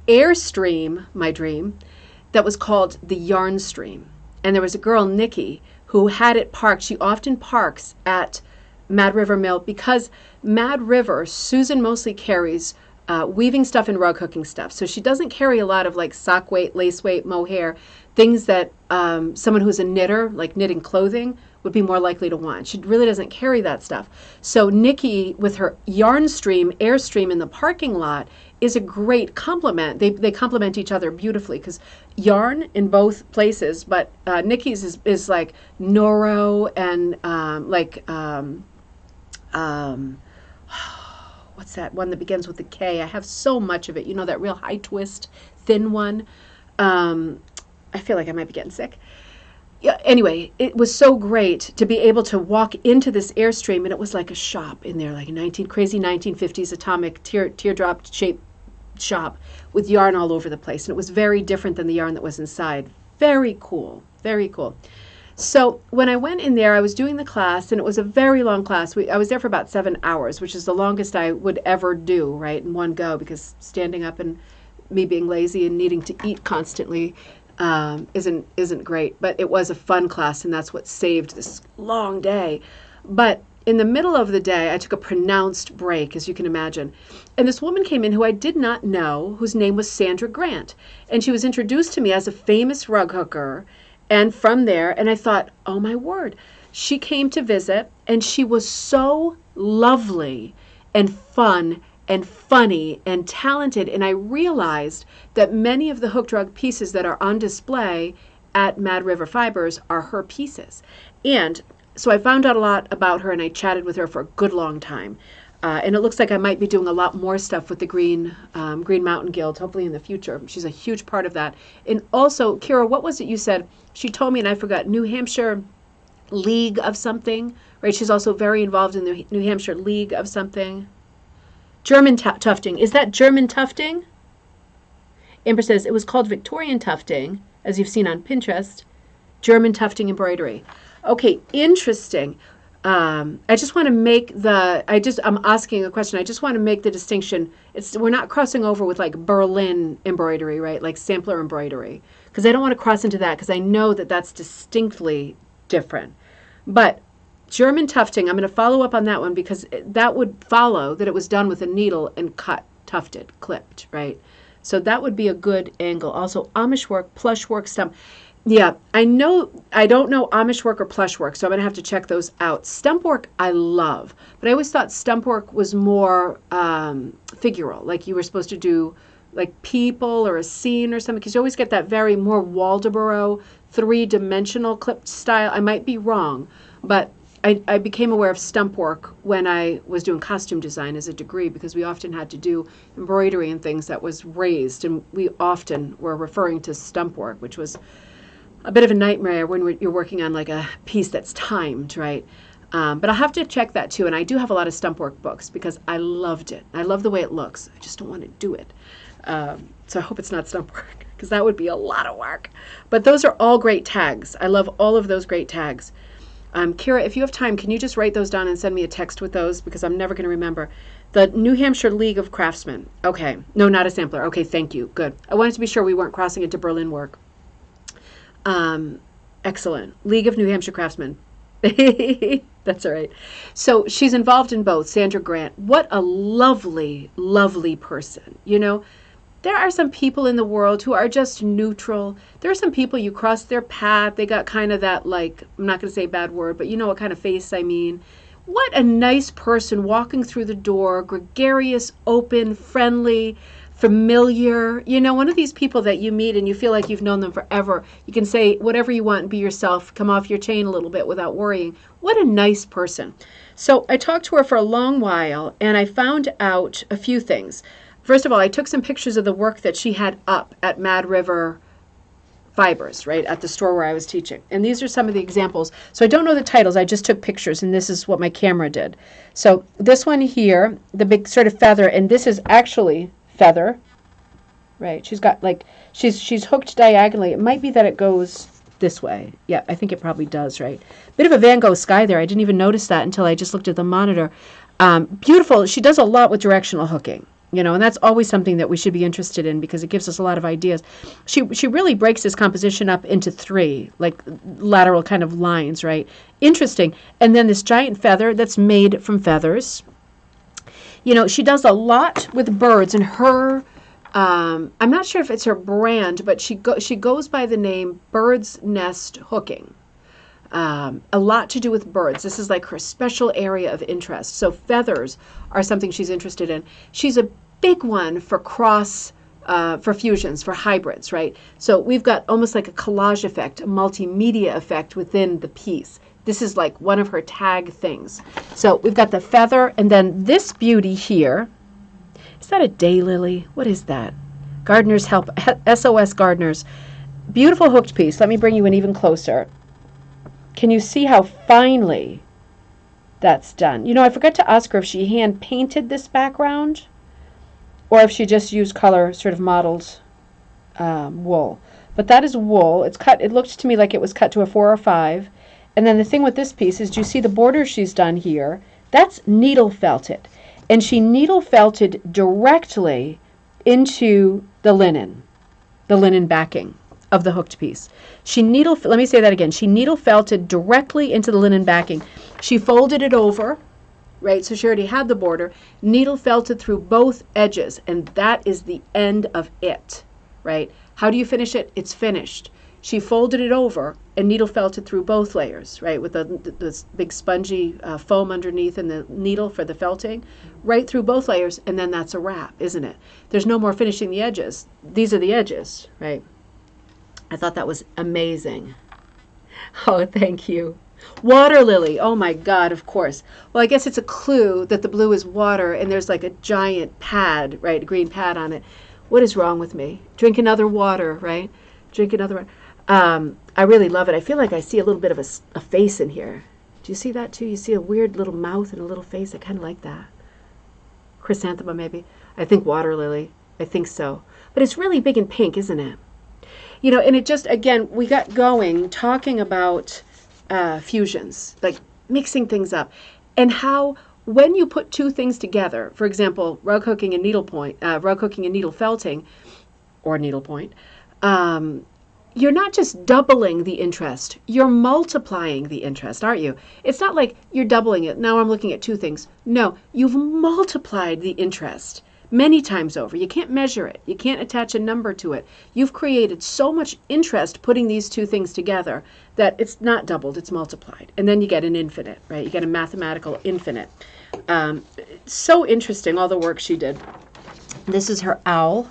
Airstream, my dream, that was called the Yarn Stream. And there was a girl, Nikki, who had it parked. She often parks at Mad River Mill because Mad River, Susan mostly carries weaving stuff and rug hooking stuff. So she doesn't carry a lot of like sock weight, lace weight, mohair, things that someone who's a knitter, like knitting clothing, would be more likely to want. She really doesn't carry that stuff. So Nikki, with her Yarn Stream, Airstream in the parking lot, is a great complement. They complement each other beautifully because yarn in both places, but Nikki's is like Noro and what's that one that begins with the K? I have so much of it. You know, that real high twist, thin one. I feel like I might be getting sick. Yeah, anyway, it was so great to be able to walk into this Airstream, and it was like a shop in there, like a crazy 1950s atomic teardrop shaped shop with yarn all over the place. And it was very different than the yarn that was inside. Very cool. Very cool. So when I went in there, I was doing the class, and it was a very long class. I was there for about 7 hours, which is the longest I would ever do, right, in one go, because standing up and me being lazy and needing to eat constantly isn't great. But it was a fun class, and that's what saved this long day. But in the middle of the day, I took a pronounced break, as you can imagine. And this woman came in who I did not know, whose name was Sandra Grant. And she was introduced to me as a famous rug hooker. And from there, and I thought, oh my word, she came to visit, and she was so lovely and fun and funny and talented. And I realized that many of the hooked rug pieces that are on display at Mad River Fibers are her pieces. And so I found out a lot about her, and I chatted with her for a good long time. And it looks like I might be doing a lot more stuff with the Green Mountain Guild, hopefully in the future. She's a huge part of that. And also, Kira, what was it you said? She told me, and I forgot, New Hampshire League of something, right? She's also very involved in the New Hampshire League of something. German tufting. Is that German tufting? Amber says, it was called Victorian tufting, as you've seen on Pinterest. German tufting embroidery. Okay, interesting. I just want to make I'm asking a question. I just want to make the distinction. We're not crossing over with like Berlin embroidery, right? Like sampler embroidery. Because I don't want to cross into that, because I know that that's distinctly different. But German tufting, I'm going to follow up on that one, because that would follow that it was done with a needle and cut, tufted, clipped, right? So that would be a good angle. Also, Amish work, plush work, stump. Yeah, I don't know Amish work or plush work, so I'm gonna have to check those out. Stump work I love, but I always thought stump work was more figural, like you were supposed to do like people or a scene or something, because you always get that very more Waldoboro three-dimensional clipped style. I might be wrong, but I became aware of stump work when I was doing costume design as a degree, because we often had to do embroidery and things that was raised, and we often were referring to stump work, which was a bit of a nightmare when you're working on like a piece that's timed, right? But I'll have to check that too. And I do have a lot of stump work books because I loved it. I love the way it looks. I just don't want to do it. So I hope it's not stump work because that would be a lot of work. But those are all great tags. I love all of those great tags. Kira, if you have time, can you just write those down and send me a text with those, because I'm never going to remember. The New Hampshire League of Craftsmen. Okay. No, not a sampler. Okay, thank you. Good. I wanted to be sure we weren't crossing into Berlin work. Excellent. League of New Hampshire Craftsmen. That's all right. So she's involved in both. Sandra Grant. What a lovely, lovely person. You know, there are some people in the world who are just neutral. There are some people you cross their path. They got kind of that, like, I'm not going to say a bad word, but you know what kind of face I mean. What a nice person walking through the door, gregarious, open, friendly, familiar. You know, one of these people that you meet and you feel like you've known them forever. You can say whatever you want and be yourself, come off your chain a little bit without worrying. What a nice person. So I talked to her for a long while and I found out a few things. First of all, I took some pictures of the work that she had up at Mad River Fibers, right, at the store where I was teaching. And these are some of the examples. So I don't know the titles. I just took pictures, and this is what my camera did. So this one here, the big sort of feather, and this is actually feather, right? She's got like, she's hooked diagonally. It might be that it goes this way. Yeah, I think it probably does, right? Bit of a Van Gogh sky there. I didn't even notice that until I just looked at the monitor. Beautiful. She does a lot with directional hooking. You know, and that's always something that we should be interested in because it gives us a lot of ideas. She really breaks this composition up into three, like lateral kind of lines, right? Interesting. And then this giant feather that's made from feathers. You know, she does a lot with birds, and her, I'm not sure if it's her brand, but she goes by the name Bird's Nest Hooking. A lot to do with birds. This is like her special area of interest. So feathers are something she's interested in. She's a big one for for fusions, for hybrids, right? So we've got almost like a collage effect, a multimedia effect within the piece. This is like one of her tag things. So we've got the feather, and then this beauty here. Is that a daylily? What is that? Gardeners Help, SOS Gardeners. Beautiful hooked piece. Let me bring you in even closer. Can you see how finely that's done? You know, I forgot to ask her if she hand painted this background or if she just used color sort of modeled wool. But that is wool. It's cut. It looked to me like it was cut to a 4 or 5. And then the thing with this piece is, do you see the border she's done here? That's needle felted. And she needle felted directly into the linen backing of the hooked piece. Let me say that again. She needle felted directly into the linen backing. She folded it over, right? So she already had the border, needle felted through both edges, and that is the end of it, right? How do you finish it? It's finished. She folded it over and needle felted through both layers, right? With this big spongy foam underneath and the needle for the felting, right through both layers, and then that's a wrap, isn't it? There's no more finishing the edges. These are the edges, right? I thought that was amazing. Oh, thank you. Water lily. Oh my God, of course. Well, I guess it's a clue that the blue is water and there's like a giant pad, right? A green pad on it. What is wrong with me? Drink another water, right? Drink another one. I really love it. I feel like I see a little bit of a face in here. Do you see that too? You see a weird little mouth and a little face. I kind of like that. Chrysanthemum, maybe. I think water lily. I think so. But it's really big and pink, isn't it? You know, and it just, again, we got going talking about fusions, like mixing things up, and how when you put two things together, for example, rug hooking and needle felting, or needlepoint, you're not just doubling the interest, you're multiplying the interest, aren't you? It's not like you're doubling it. Now I'm looking at two things. No, you've multiplied the interest many times over. You can't measure it. You can't attach a number to it. You've created so much interest putting these two things together that it's not doubled, it's multiplied. And then you get an infinite, right? You get a mathematical infinite. So interesting, all the work she did. This is her owl.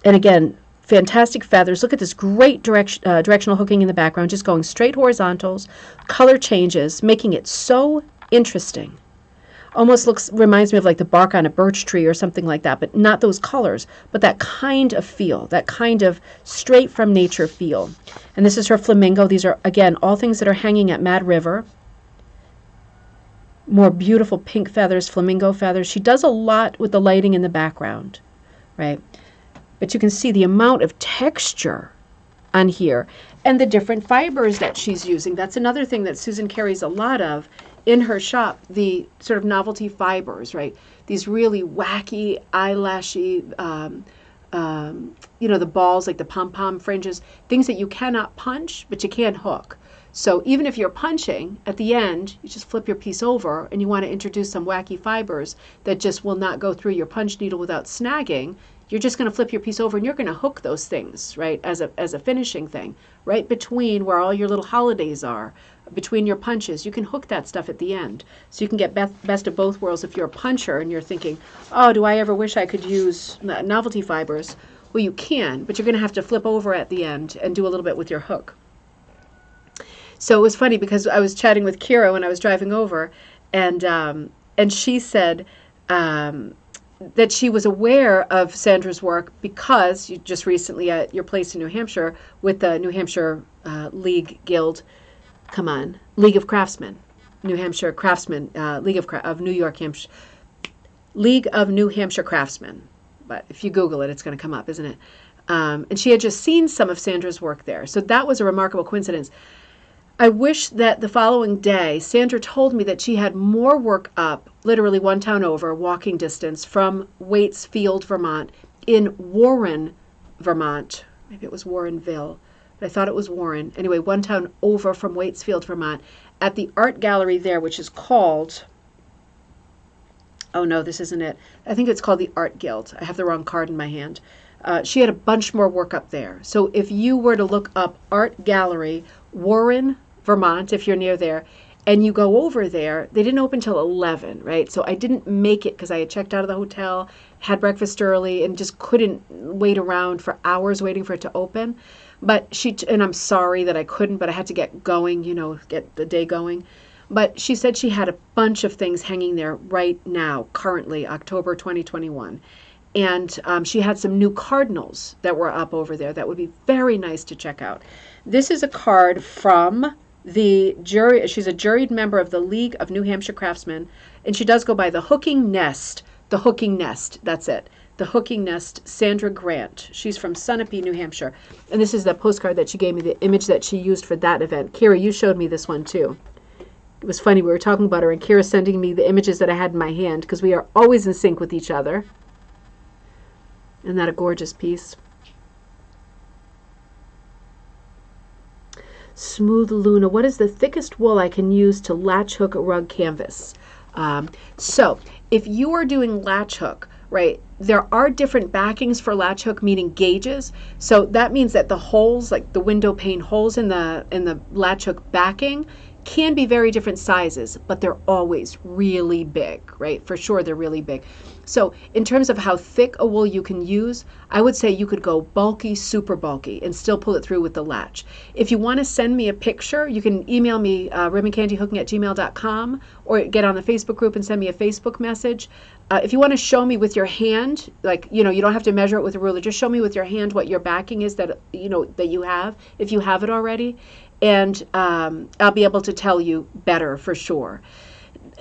And again, fantastic feathers. Look at this great directional hooking in the background, just going straight horizontals, color changes, making it so interesting. Almost reminds me of like the bark on a birch tree or something like that, but not those colors, but that kind of feel, that kind of straight from nature feel. And this is her flamingo. These are, again, all things that are hanging at Mad River. More beautiful pink feathers, flamingo feathers. She does a lot with the lighting in the background, right? But you can see the amount of texture on here and the different fibers that she's using. That's another thing that Susan carries a lot of in her shop, the sort of novelty fibers, right? These really wacky, eyelashy, you know, the balls, like the pom-pom fringes, things that you cannot punch, but you can hook. So even if you're punching, at the end, you just flip your piece over and you want to introduce some wacky fibers that just will not go through your punch needle without snagging, you're just going to flip your piece over and you're going to hook those things, right, as a finishing thing, right between where all your little holidays are, between your punches. You can hook that stuff at the end. So you can get best of both worlds if you're a puncher and you're thinking, oh, do I ever wish I could use novelty fibers? Well, you can, but you're going to have to flip over at the end and do a little bit with your hook. So it was funny because I was chatting with Kira when I was driving over, and she said that she was aware of Sandra's work because you just recently at your place in New Hampshire with the New Hampshire League Guild, League of Craftsmen, New Hampshire Craftsmen, League of New Hampshire Craftsmen. But if you Google it, it's going to come up, isn't it? And she had just seen some of Sandra's work there. So that was a remarkable coincidence. I wish that the following day, Sandra told me that she had more work up, literally one town over, walking distance from Waitsfield, Vermont, in Warren, Vermont. Maybe it was Warrenville, but I thought it was Warren. Anyway, one town over from Waitsfield, Vermont, at the art gallery there, which is called, oh no, this isn't it. I think it's called the Art Guild. I have the wrong card in my hand. She had a bunch more work up there. So if you were to look up Art Gallery, Warren, Vermont, if you're near there, and you go over there, they didn't open till 11, right? So I didn't make it because I had checked out of the hotel, had breakfast early, and just couldn't wait around for hours waiting for it to open. But and I'm sorry that I couldn't, but I had to get going, you know, get the day going. But she said she had a bunch of things hanging there right now, currently, October 2021. And she had some new cardinals that were up over there that would be very nice to check out. This is a card from the jury. She's a juried member of the League of New Hampshire Craftsmen, and she does go by the Hooking Nest. The Hooking Nest, that's it. The Hooking Nest, Sandra Grant. She's from Sunapee, New Hampshire. And this is the postcard that she gave me, the image that she used for that event. Kira, you showed me this one too. It was funny, we were talking about her, and Kira sending me the images that I had in my hand, because we are always in sync with each other. Isn't that a gorgeous piece? Smooth Luna. What is the thickest wool I can use to latch hook a rug canvas? So if you are doing latch hook, right, there are different backings for latch hook, meaning gauges. So that means that the holes, like the window pane holes in the latch hook backing, can be very different sizes, but they're always really big, right? For sure, they're really big. So in terms of how thick a wool you can use, I would say you could go bulky, super bulky, and still pull it through with the latch. If you want to send me a picture, you can email me ribboncandyhooking@gmail.com, or get on the Facebook group and send me a Facebook message. If you want to show me with your hand, like, you know, you don't have to measure it with a ruler, just show me with your hand what your backing is that, you know, that you have, if you have it already. And I'll be able to tell you better for sure.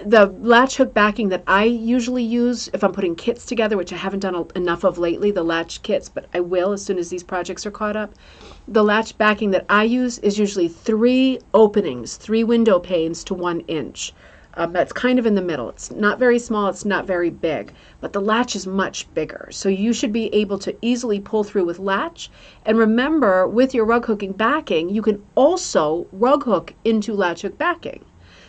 The latch hook backing that I usually use if I'm putting kits together, which I haven't done enough of lately, the latch kits, but I will as soon as these projects are caught up. The latch backing that I use is usually 3 openings, 3 window panes to 1 inch. That's kind of in the middle. It's not very small, it's not very big, but the latch is much bigger. So you should be able to easily pull through with latch. And remember, with your rug hooking backing, you can also rug hook into latch hook backing.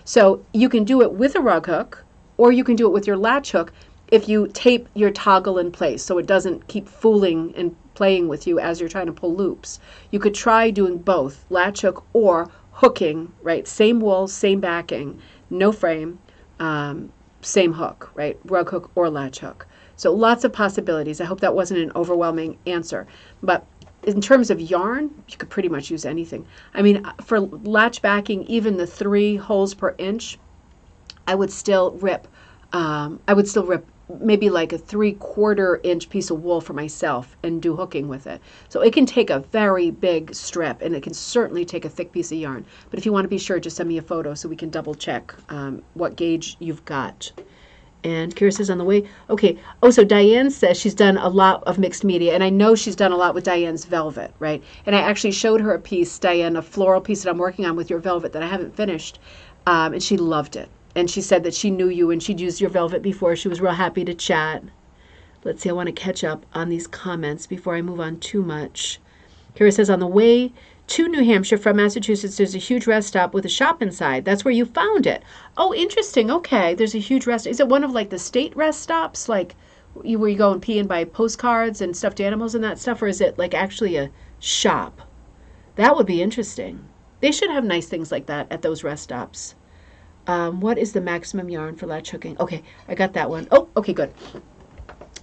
So you can do it with a rug hook, or you can do it with your latch hook. if you tape your toggle in place so it doesn't keep fooling and playing with you as you're trying to pull loops. You could try doing both, latch hook or hooking, right? Same wool, same backing, no frame, same hook, right? Rug hook or latch hook. So lots of possibilities. I hope that wasn't an overwhelming answer. But in terms of yarn, you could pretty much use anything. I mean, for latch backing, even the 3 holes per inch, I would still rip maybe like a 3/4 inch piece of wool for myself and do hooking with it. So it can take a very big strip, and it can certainly take a thick piece of yarn. But if you want to be sure, just send me a photo so we can double check what gauge you've got. And Kira says on the way, okay. Oh, so Diane says she's done a lot of mixed media, and I know she's done a lot with Diane's velvet, right? And I actually showed her a piece, Diane, a floral piece that I'm working on with your velvet that I haven't finished, and she loved it. And she said that she knew you and she'd used your velvet before. She was real happy to chat. Let's see, I want to catch up on these comments before I move on too much. Kira says, on the way to New Hampshire from Massachusetts, there's a huge rest stop with a shop inside. That's where you found it. Oh, interesting. Okay, there's a huge rest. Is it one of like the state rest stops, like where you go and pee and buy postcards and stuffed animals and that stuff, or is it like actually a shop? That would be interesting. They should have nice things like that at those rest stops. What is the maximum yarn for latch hooking? Okay, I got that one. Oh, okay, good.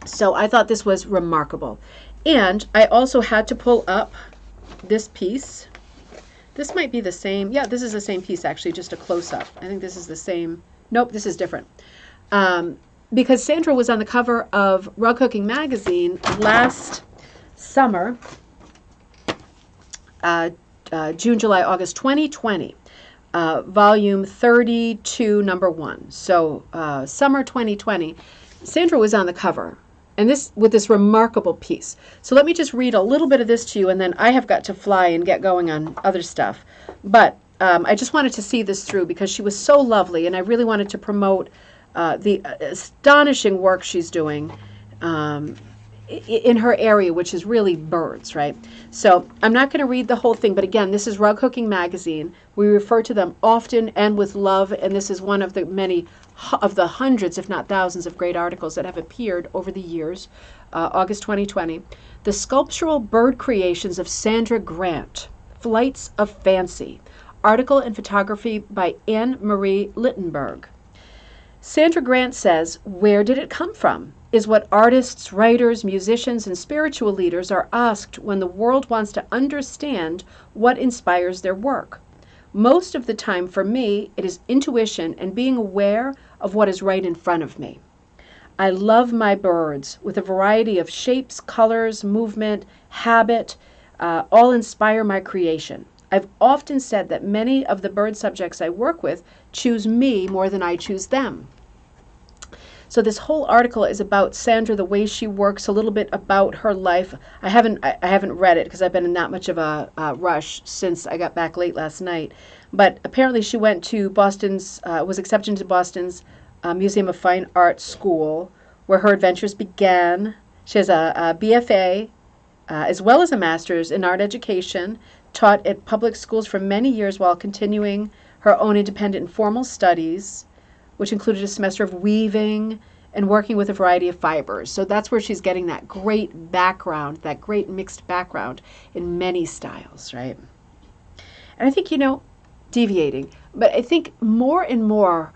So I thought this was remarkable. And I also had to pull up this piece. This might be the same. Yeah, this is the same piece, actually, just a close-up. I think this is the same. Nope, this is different. Because Sandra was on the cover of Rug Hooking magazine last summer, June, July, August 2020. Volume 32, number 1. So summer 2020, Sandra was on the cover, and this with this remarkable piece. So let me just read a little bit of this to you, and then I have got to fly and get going on other stuff. But I just wanted to see this through because she was so lovely, and I really wanted to promote the astonishing work she's doing in her area, which is really birds, right? So I'm not going to read the whole thing, but again, this is Rug Hooking magazine. We refer to them often and with love, and this is one of the many of the hundreds, if not thousands, of great articles that have appeared over the years. August 2020. The Sculptural Bird Creations of Sandra Grant, Flights of Fancy. Article and photography by Anne Marie Littenberg. Sandra Grant says, where did it come from? Is what artists, writers, musicians, and spiritual leaders are asked when the world wants to understand what inspires their work. Most of the time, for me, it is intuition and being aware of what is right in front of me. I love my birds with a variety of shapes, colors, movement, habit, all inspire my creation. I've often said that many of the bird subjects I work with choose me more than I choose them. So this whole article is about Sandra, the way she works, a little bit about her life. I haven't read it because I've been in not much of a rush since I got back late last night. But apparently she went to Boston's, was accepted into Boston's Museum of Fine Arts School, where her adventures began. She has a BFA, as well as a master's in art education, taught at public schools for many years while continuing her own independent and formal studies, which included a semester of weaving and working with a variety of fibers. So that's where she's getting that great background, that great mixed background in many styles, right? And I think, deviating, but I think more and more,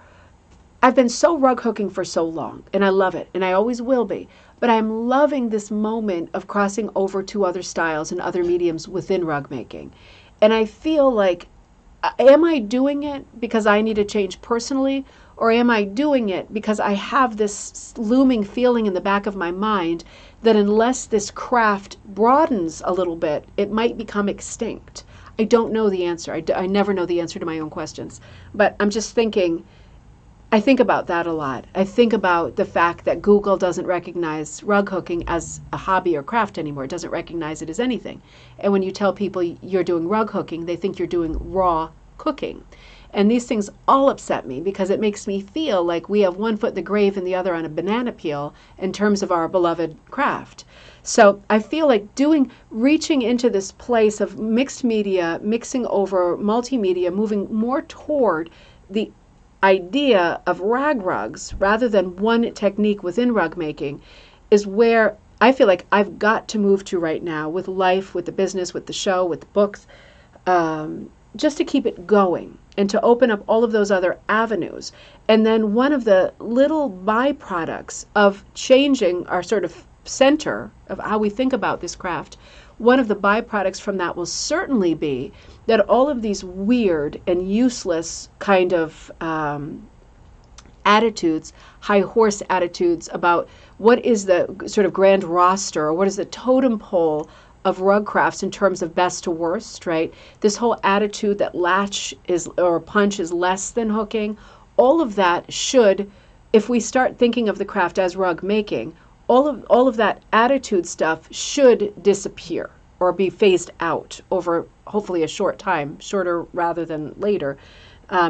I've been so rug hooking for so long, and I love it, and I always will be, but I'm loving this moment of crossing over to other styles and other mediums within rug making. And I feel like, am I doing it because I need to change personally, or am I doing it because I have this looming feeling in the back of my mind that unless this craft broadens a little bit, it might become extinct? I don't know the answer. I never know the answer to my own questions. But I'm just thinking, I think about that a lot. I think about the fact that Google doesn't recognize rug hooking as a hobby or craft anymore. It doesn't recognize it as anything. And when you tell people you're doing rug hooking, they think you're doing raw cooking. And these things all upset me because it makes me feel like we have one foot in the grave and the other on a banana peel in terms of our beloved craft. So I feel like reaching into this place of mixed media, mixing over multimedia, moving more toward the idea of rag rugs rather than one technique within rug making is where I feel like I've got to move to right now with life, with the business, with the show, with the books, just to keep it going and to open up all of those other avenues. And then one of the little byproducts of changing our sort of center of how we think about this craft, one of the byproducts from that will certainly be that all of these weird and useless kind of attitudes, high horse attitudes about what is the sort of grand roster or what is the totem pole of rug crafts in terms of best to worst, right? This whole attitude that latch is or punch is less than hooking, all of that should, if we start thinking of the craft as rug making, all of that attitude stuff should disappear or be phased out over hopefully a short time, shorter rather than later,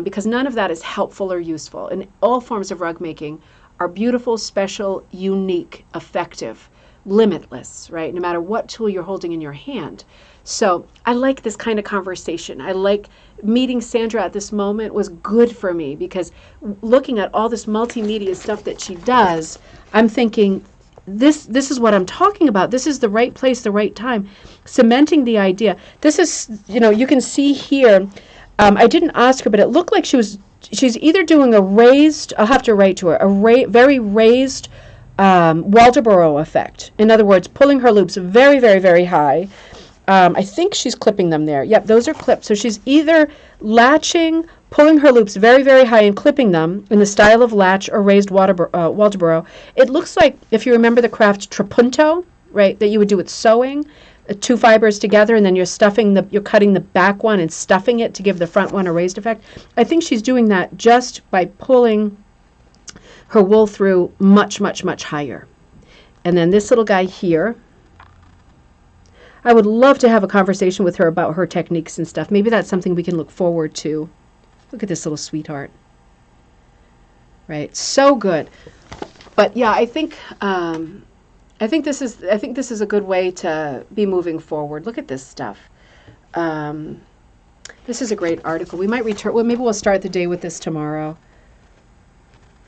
because none of that is helpful or useful. And all forms of rug making are beautiful, special, unique, effective, limitless, right? No matter what tool you're holding in your hand. So I like this kind of conversation. I like meeting Sandra at this moment was good for me because looking at all this multimedia stuff that she does, I'm thinking, this is what I'm talking about. This is the right place, the right time. Cementing the idea. This is, you can see here, I didn't ask her, but it looked like she's either doing a raised, I'll have to write to her, very raised Waldoboro effect. In other words, pulling her loops very, very, very high. I think she's clipping them there. Yep, those are clipped. So she's either latching, pulling her loops very, very high and clipping them in the style of latch or raised Waldoboro. It looks like, if you remember the craft trapunto, right, that you would do with sewing, two fibers together, and then you're cutting the back one and stuffing it to give the front one a raised effect. I think she's doing that just by pulling her wool through much, much, much higher. And then this little guy here, I would love to have a conversation with her about her techniques and stuff. Maybe that's something we can look forward to. Look at this little sweetheart. Right, so good. But yeah, I think this is a good way to be moving forward. Look at this stuff. This is a great article. We might return. Well, maybe we'll start the day with this tomorrow.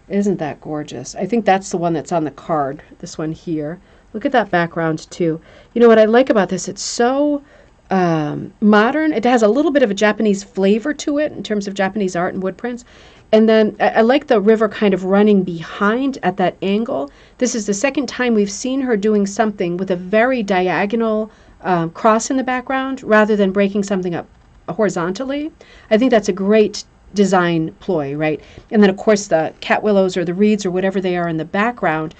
Isn't that gorgeous? I think that's the one that's on the card. This one here. Look at that background too. You know what I like about this? It's so modern. It has a little bit of a Japanese flavor to it in terms of Japanese art and wood prints. And then I like the river kind of running behind at that angle. This is the second time we've seen her doing something with a very diagonal cross in the background rather than breaking something up horizontally. I think that's a great design ploy, right? And then, of course, the cat willows or the reeds or whatever they are in the background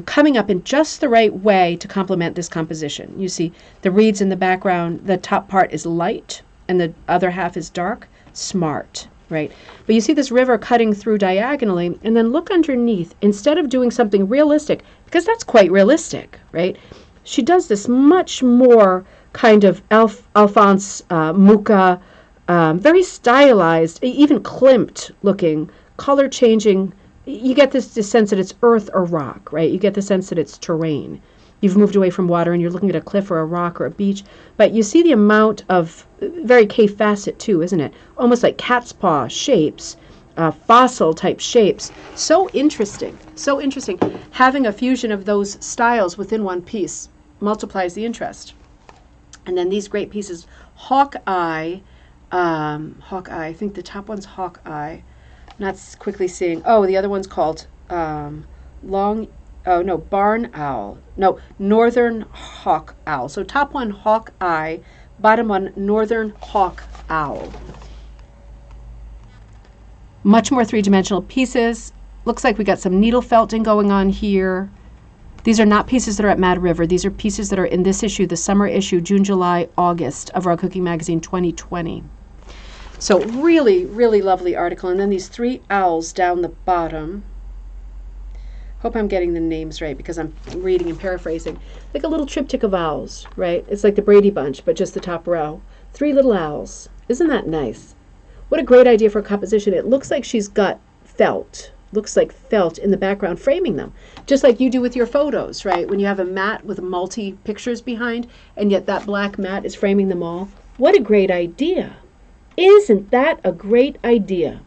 coming up in just the right way to complement this composition. You see the reeds in the background, the top part is light and the other half is dark. Smart, right? But you see this river cutting through diagonally, and then look underneath. Instead of doing something realistic, because that's quite realistic, right? She does this much more kind of Alphonse Mucha, very stylized, even klimt looking, color changing. You get this sense that it's earth or rock, right? You get the sense that it's terrain. You've moved away from water and you're looking at a cliff or a rock or a beach, but you see the amount of very cave facet too, isn't it? Almost like cat's paw shapes, fossil type shapes. So interesting, so interesting. Having a fusion of those styles within one piece multiplies the interest. And then these great pieces, Hawkeye, I think the top one's Hawkeye. Not quickly seeing. Oh, the other one's called Barn Owl. No, Northern Hawk Owl. So top one, Hawk Eye. Bottom one, Northern Hawk Owl. Much more three-dimensional pieces. Looks like we got some needle felting going on here. These are not pieces that are at Mad River. These are pieces that are in this issue, the summer issue, June, July, August of Rug Cooking Magazine 2020. So really, really lovely article. And then these three owls down the bottom. Hope I'm getting the names right because I'm reading and paraphrasing. Like a little triptych of owls, right? It's like the Brady Bunch, but just the top row. Three little owls. Isn't that nice? What a great idea for a composition. It looks like she's got felt. Looks like felt in the background framing them. Just like you do with your photos, right? When you have a mat with multi pictures behind, and yet that black mat is framing them all. What a great idea. Isn't that a great idea?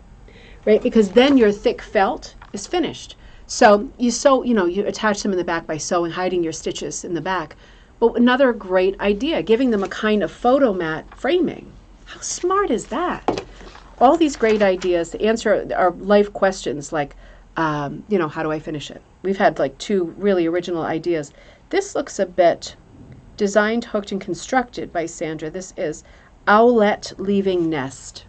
right? Because then your thick felt is finished. So you sew, you attach them in the back by sewing, hiding your stitches in the back. But another great idea, giving them a kind of photo mat framing. How smart is that? All these great ideas to answer our life questions like, how do I finish it? We've had like 2 really original ideas. This looks a bit designed, hooked, and constructed by Sandra. This is Owlet Leaving Nest.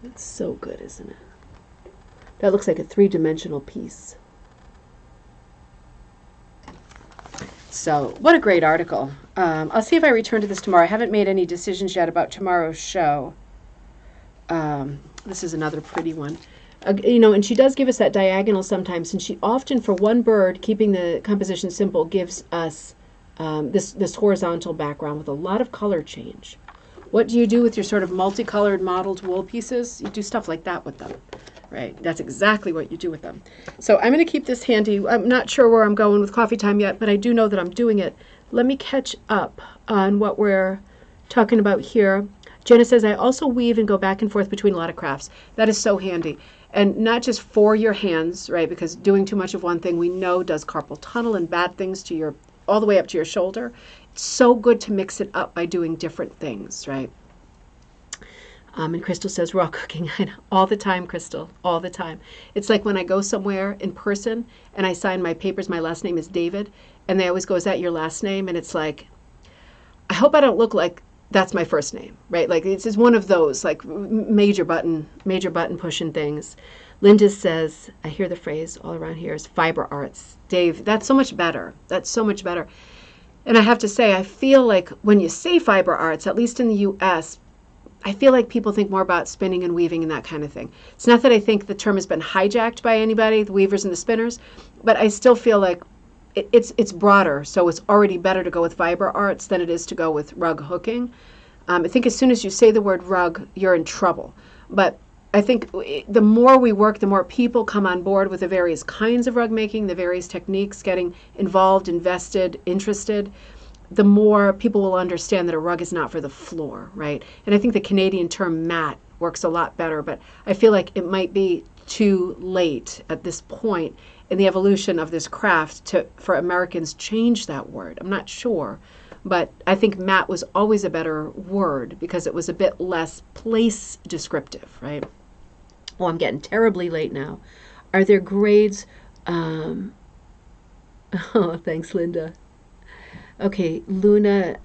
That's so good, isn't it? That looks like a 3-dimensional piece. So, what a great article. I'll see if I return to this tomorrow. I haven't made any decisions yet about tomorrow's show. This is another pretty one. And she does give us that diagonal sometimes, and she often, for one bird, keeping the composition simple, gives us this horizontal background with a lot of color change. What do you do with your sort of multicolored mottled wool pieces? You do stuff like that with them, right? That's exactly what you do with them. So I'm going to keep this handy. I'm not sure where I'm going with coffee time yet, but I do know that I'm doing it. Let me catch up on what we're talking about here. Jenna says, I also weave and go back and forth between a lot of crafts. That is so handy. And not just for your hands, right? Because doing too much of one thing we know does carpal tunnel and bad things to all the way up to your shoulder. It's so good to mix it up by doing different things, right? And Crystal says, raw cooking. I know, all the time, Crystal, all the time. It's like when I go somewhere in person and I sign my papers, my last name is David, and they always go, is that your last name? And it's like, I hope I don't look like that's my first name, right? Like it's just one of those like major button pushing things. Linda says, I hear the phrase all around here is fiber arts. Dave, that's so much better. That's so much better. And I have to say, I feel like when you say fiber arts, at least in the U.S., I feel like people think more about spinning and weaving and that kind of thing. It's not that I think the term has been hijacked by anybody, the weavers and the spinners, but I still feel like it's broader, so it's already better to go with fiber arts than it is to go with rug hooking. I think as soon as you say the word rug, you're in trouble. But I think the more we work, the more people come on board with the various kinds of rug making, the various techniques, getting involved, invested, interested, the more people will understand that a rug is not for the floor, right? And I think the Canadian term mat works a lot better, but I feel like it might be too late at this point in the evolution of this craft for Americans change that word. I'm not sure, but I think mat was always a better word because it was a bit less place descriptive, right? Oh, I'm getting terribly late now. Are there grades? Oh, thanks, Linda. Okay, Luna,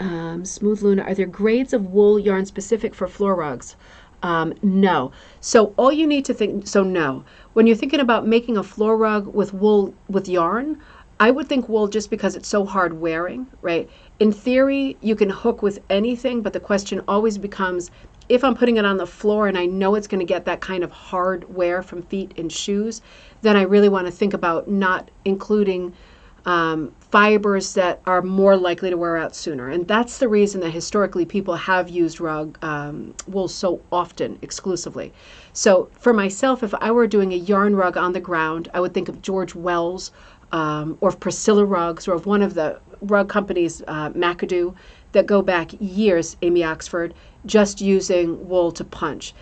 Smooth Luna, are there grades of wool yarn specific for floor rugs? No. So all you need to think, so no. When you're thinking about making a floor rug with wool, with yarn, I would think wool just because it's so hard wearing, right? In theory, you can hook with anything, but the question always becomes, if I'm putting it on the floor and I know it's going to get that kind of hard wear from feet and shoes, then I really want to think about not including fibers that are more likely to wear out sooner. And that's the reason that historically people have used rug wool so often exclusively. So for myself, if I were doing a yarn rug on the ground, I would think of George Wells or of Priscilla Rugs or of one of the rug companies, McAdoo, that go back years, Amy Oxford, just using wool to punch.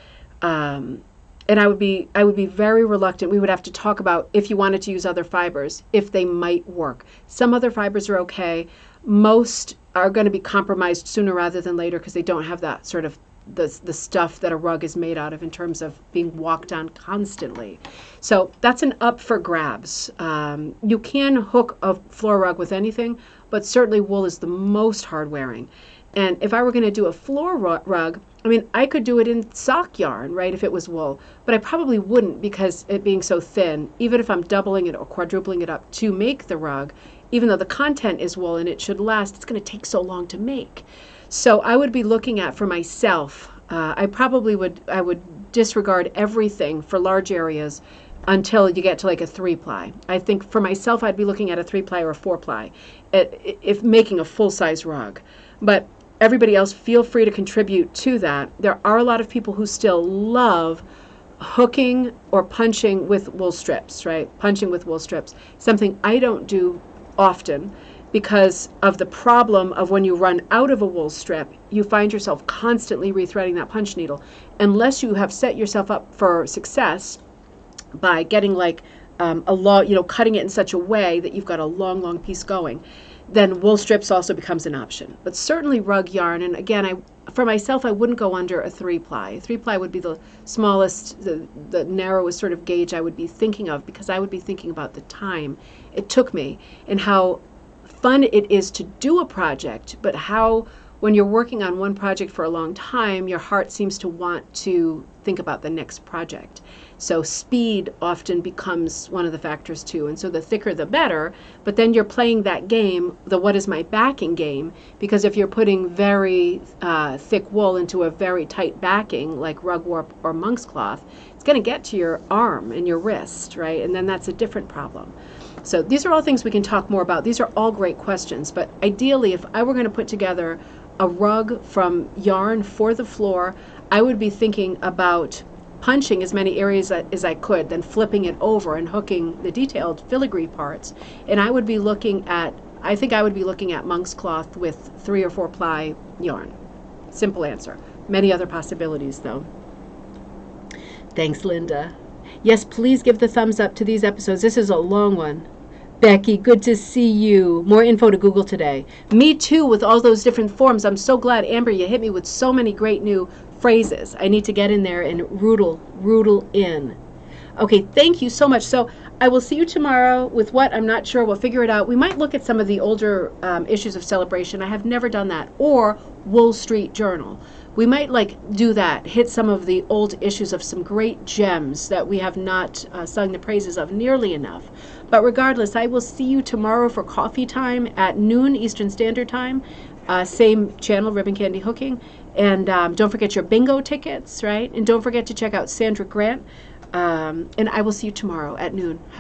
And I would be very reluctant. We would have to talk about if you wanted to use other fibers, if they might work. Some other fibers are okay. Most are going to be compromised sooner rather than later because they don't have that sort of the stuff that a rug is made out of in terms of being walked on constantly. So that's an up for grabs. You can hook a floor rug with anything, but certainly wool is the most hard wearing. And if I were going to do a floor rug, I mean, I could do it in sock yarn, right, if it was wool, but I probably wouldn't because it being so thin, even if I'm doubling it or quadrupling it up to make the rug, even though the content is wool and it should last, it's going to take so long to make. So I would be looking at, for myself, I would disregard everything for large areas until you get to like a 3-ply. I think for myself, I'd be looking at a 3-ply or a 4-ply if making a full-size rug. But everybody else, feel free to contribute to that. There are a lot of people who still love hooking or punching with wool strips, right? Punching with wool strips, something I don't do often. because of the problem of when you run out of a wool strip, you find yourself constantly rethreading that punch needle. Unless you have set yourself up for success by getting like a long, cutting it in such a way that you've got a long, long piece going, then wool strips also becomes an option. But certainly rug yarn, and again, for myself, I wouldn't go under a 3-ply. A 3-ply would be the smallest, the narrowest sort of gauge I would be thinking of, because I would be thinking about the time it took me and how fun it is to do a project, but how when you're working on one project for a long time, your heart seems to want to think about the next project. So speed often becomes one of the factors too. And so the thicker the better, but then you're playing that game, the what is my backing game, because if you're putting very thick wool into a very tight backing, like rug warp or monk's cloth, it's going to get to your arm and your wrist, right? And then that's a different problem. So these are all things we can talk more about. These are all great questions, but ideally, if I were going to put together a rug from yarn for the floor, I would be thinking about punching as many areas as I could, then flipping it over and hooking the detailed filigree parts. And I would be looking at, I think I would be looking at monk's cloth with 3 or 4 ply yarn. Simple answer. Many other possibilities though. Thanks, Linda. Yes, please give the thumbs up to these episodes. This is a long one. Becky, good to see you. More info to Google today. Me too, with all those different forms. I'm so glad, Amber, you hit me with so many great new phrases. I need to get in there and rootle in. Okay, thank you so much. So I will see you tomorrow with what? I'm not sure. We'll figure it out. We might look at some of the older issues of Celebration. I have never done that. Or Wool Street Journal. We might do that, hit some of the old issues of some great gems that we have not sung the praises of nearly enough. But regardless, I will see you tomorrow for coffee time at noon Eastern Standard Time. Same channel, Ribbon Candy Hooking. And don't forget your bingo tickets, right? And don't forget to check out Sandra Grant. And I will see you tomorrow at noon. Have a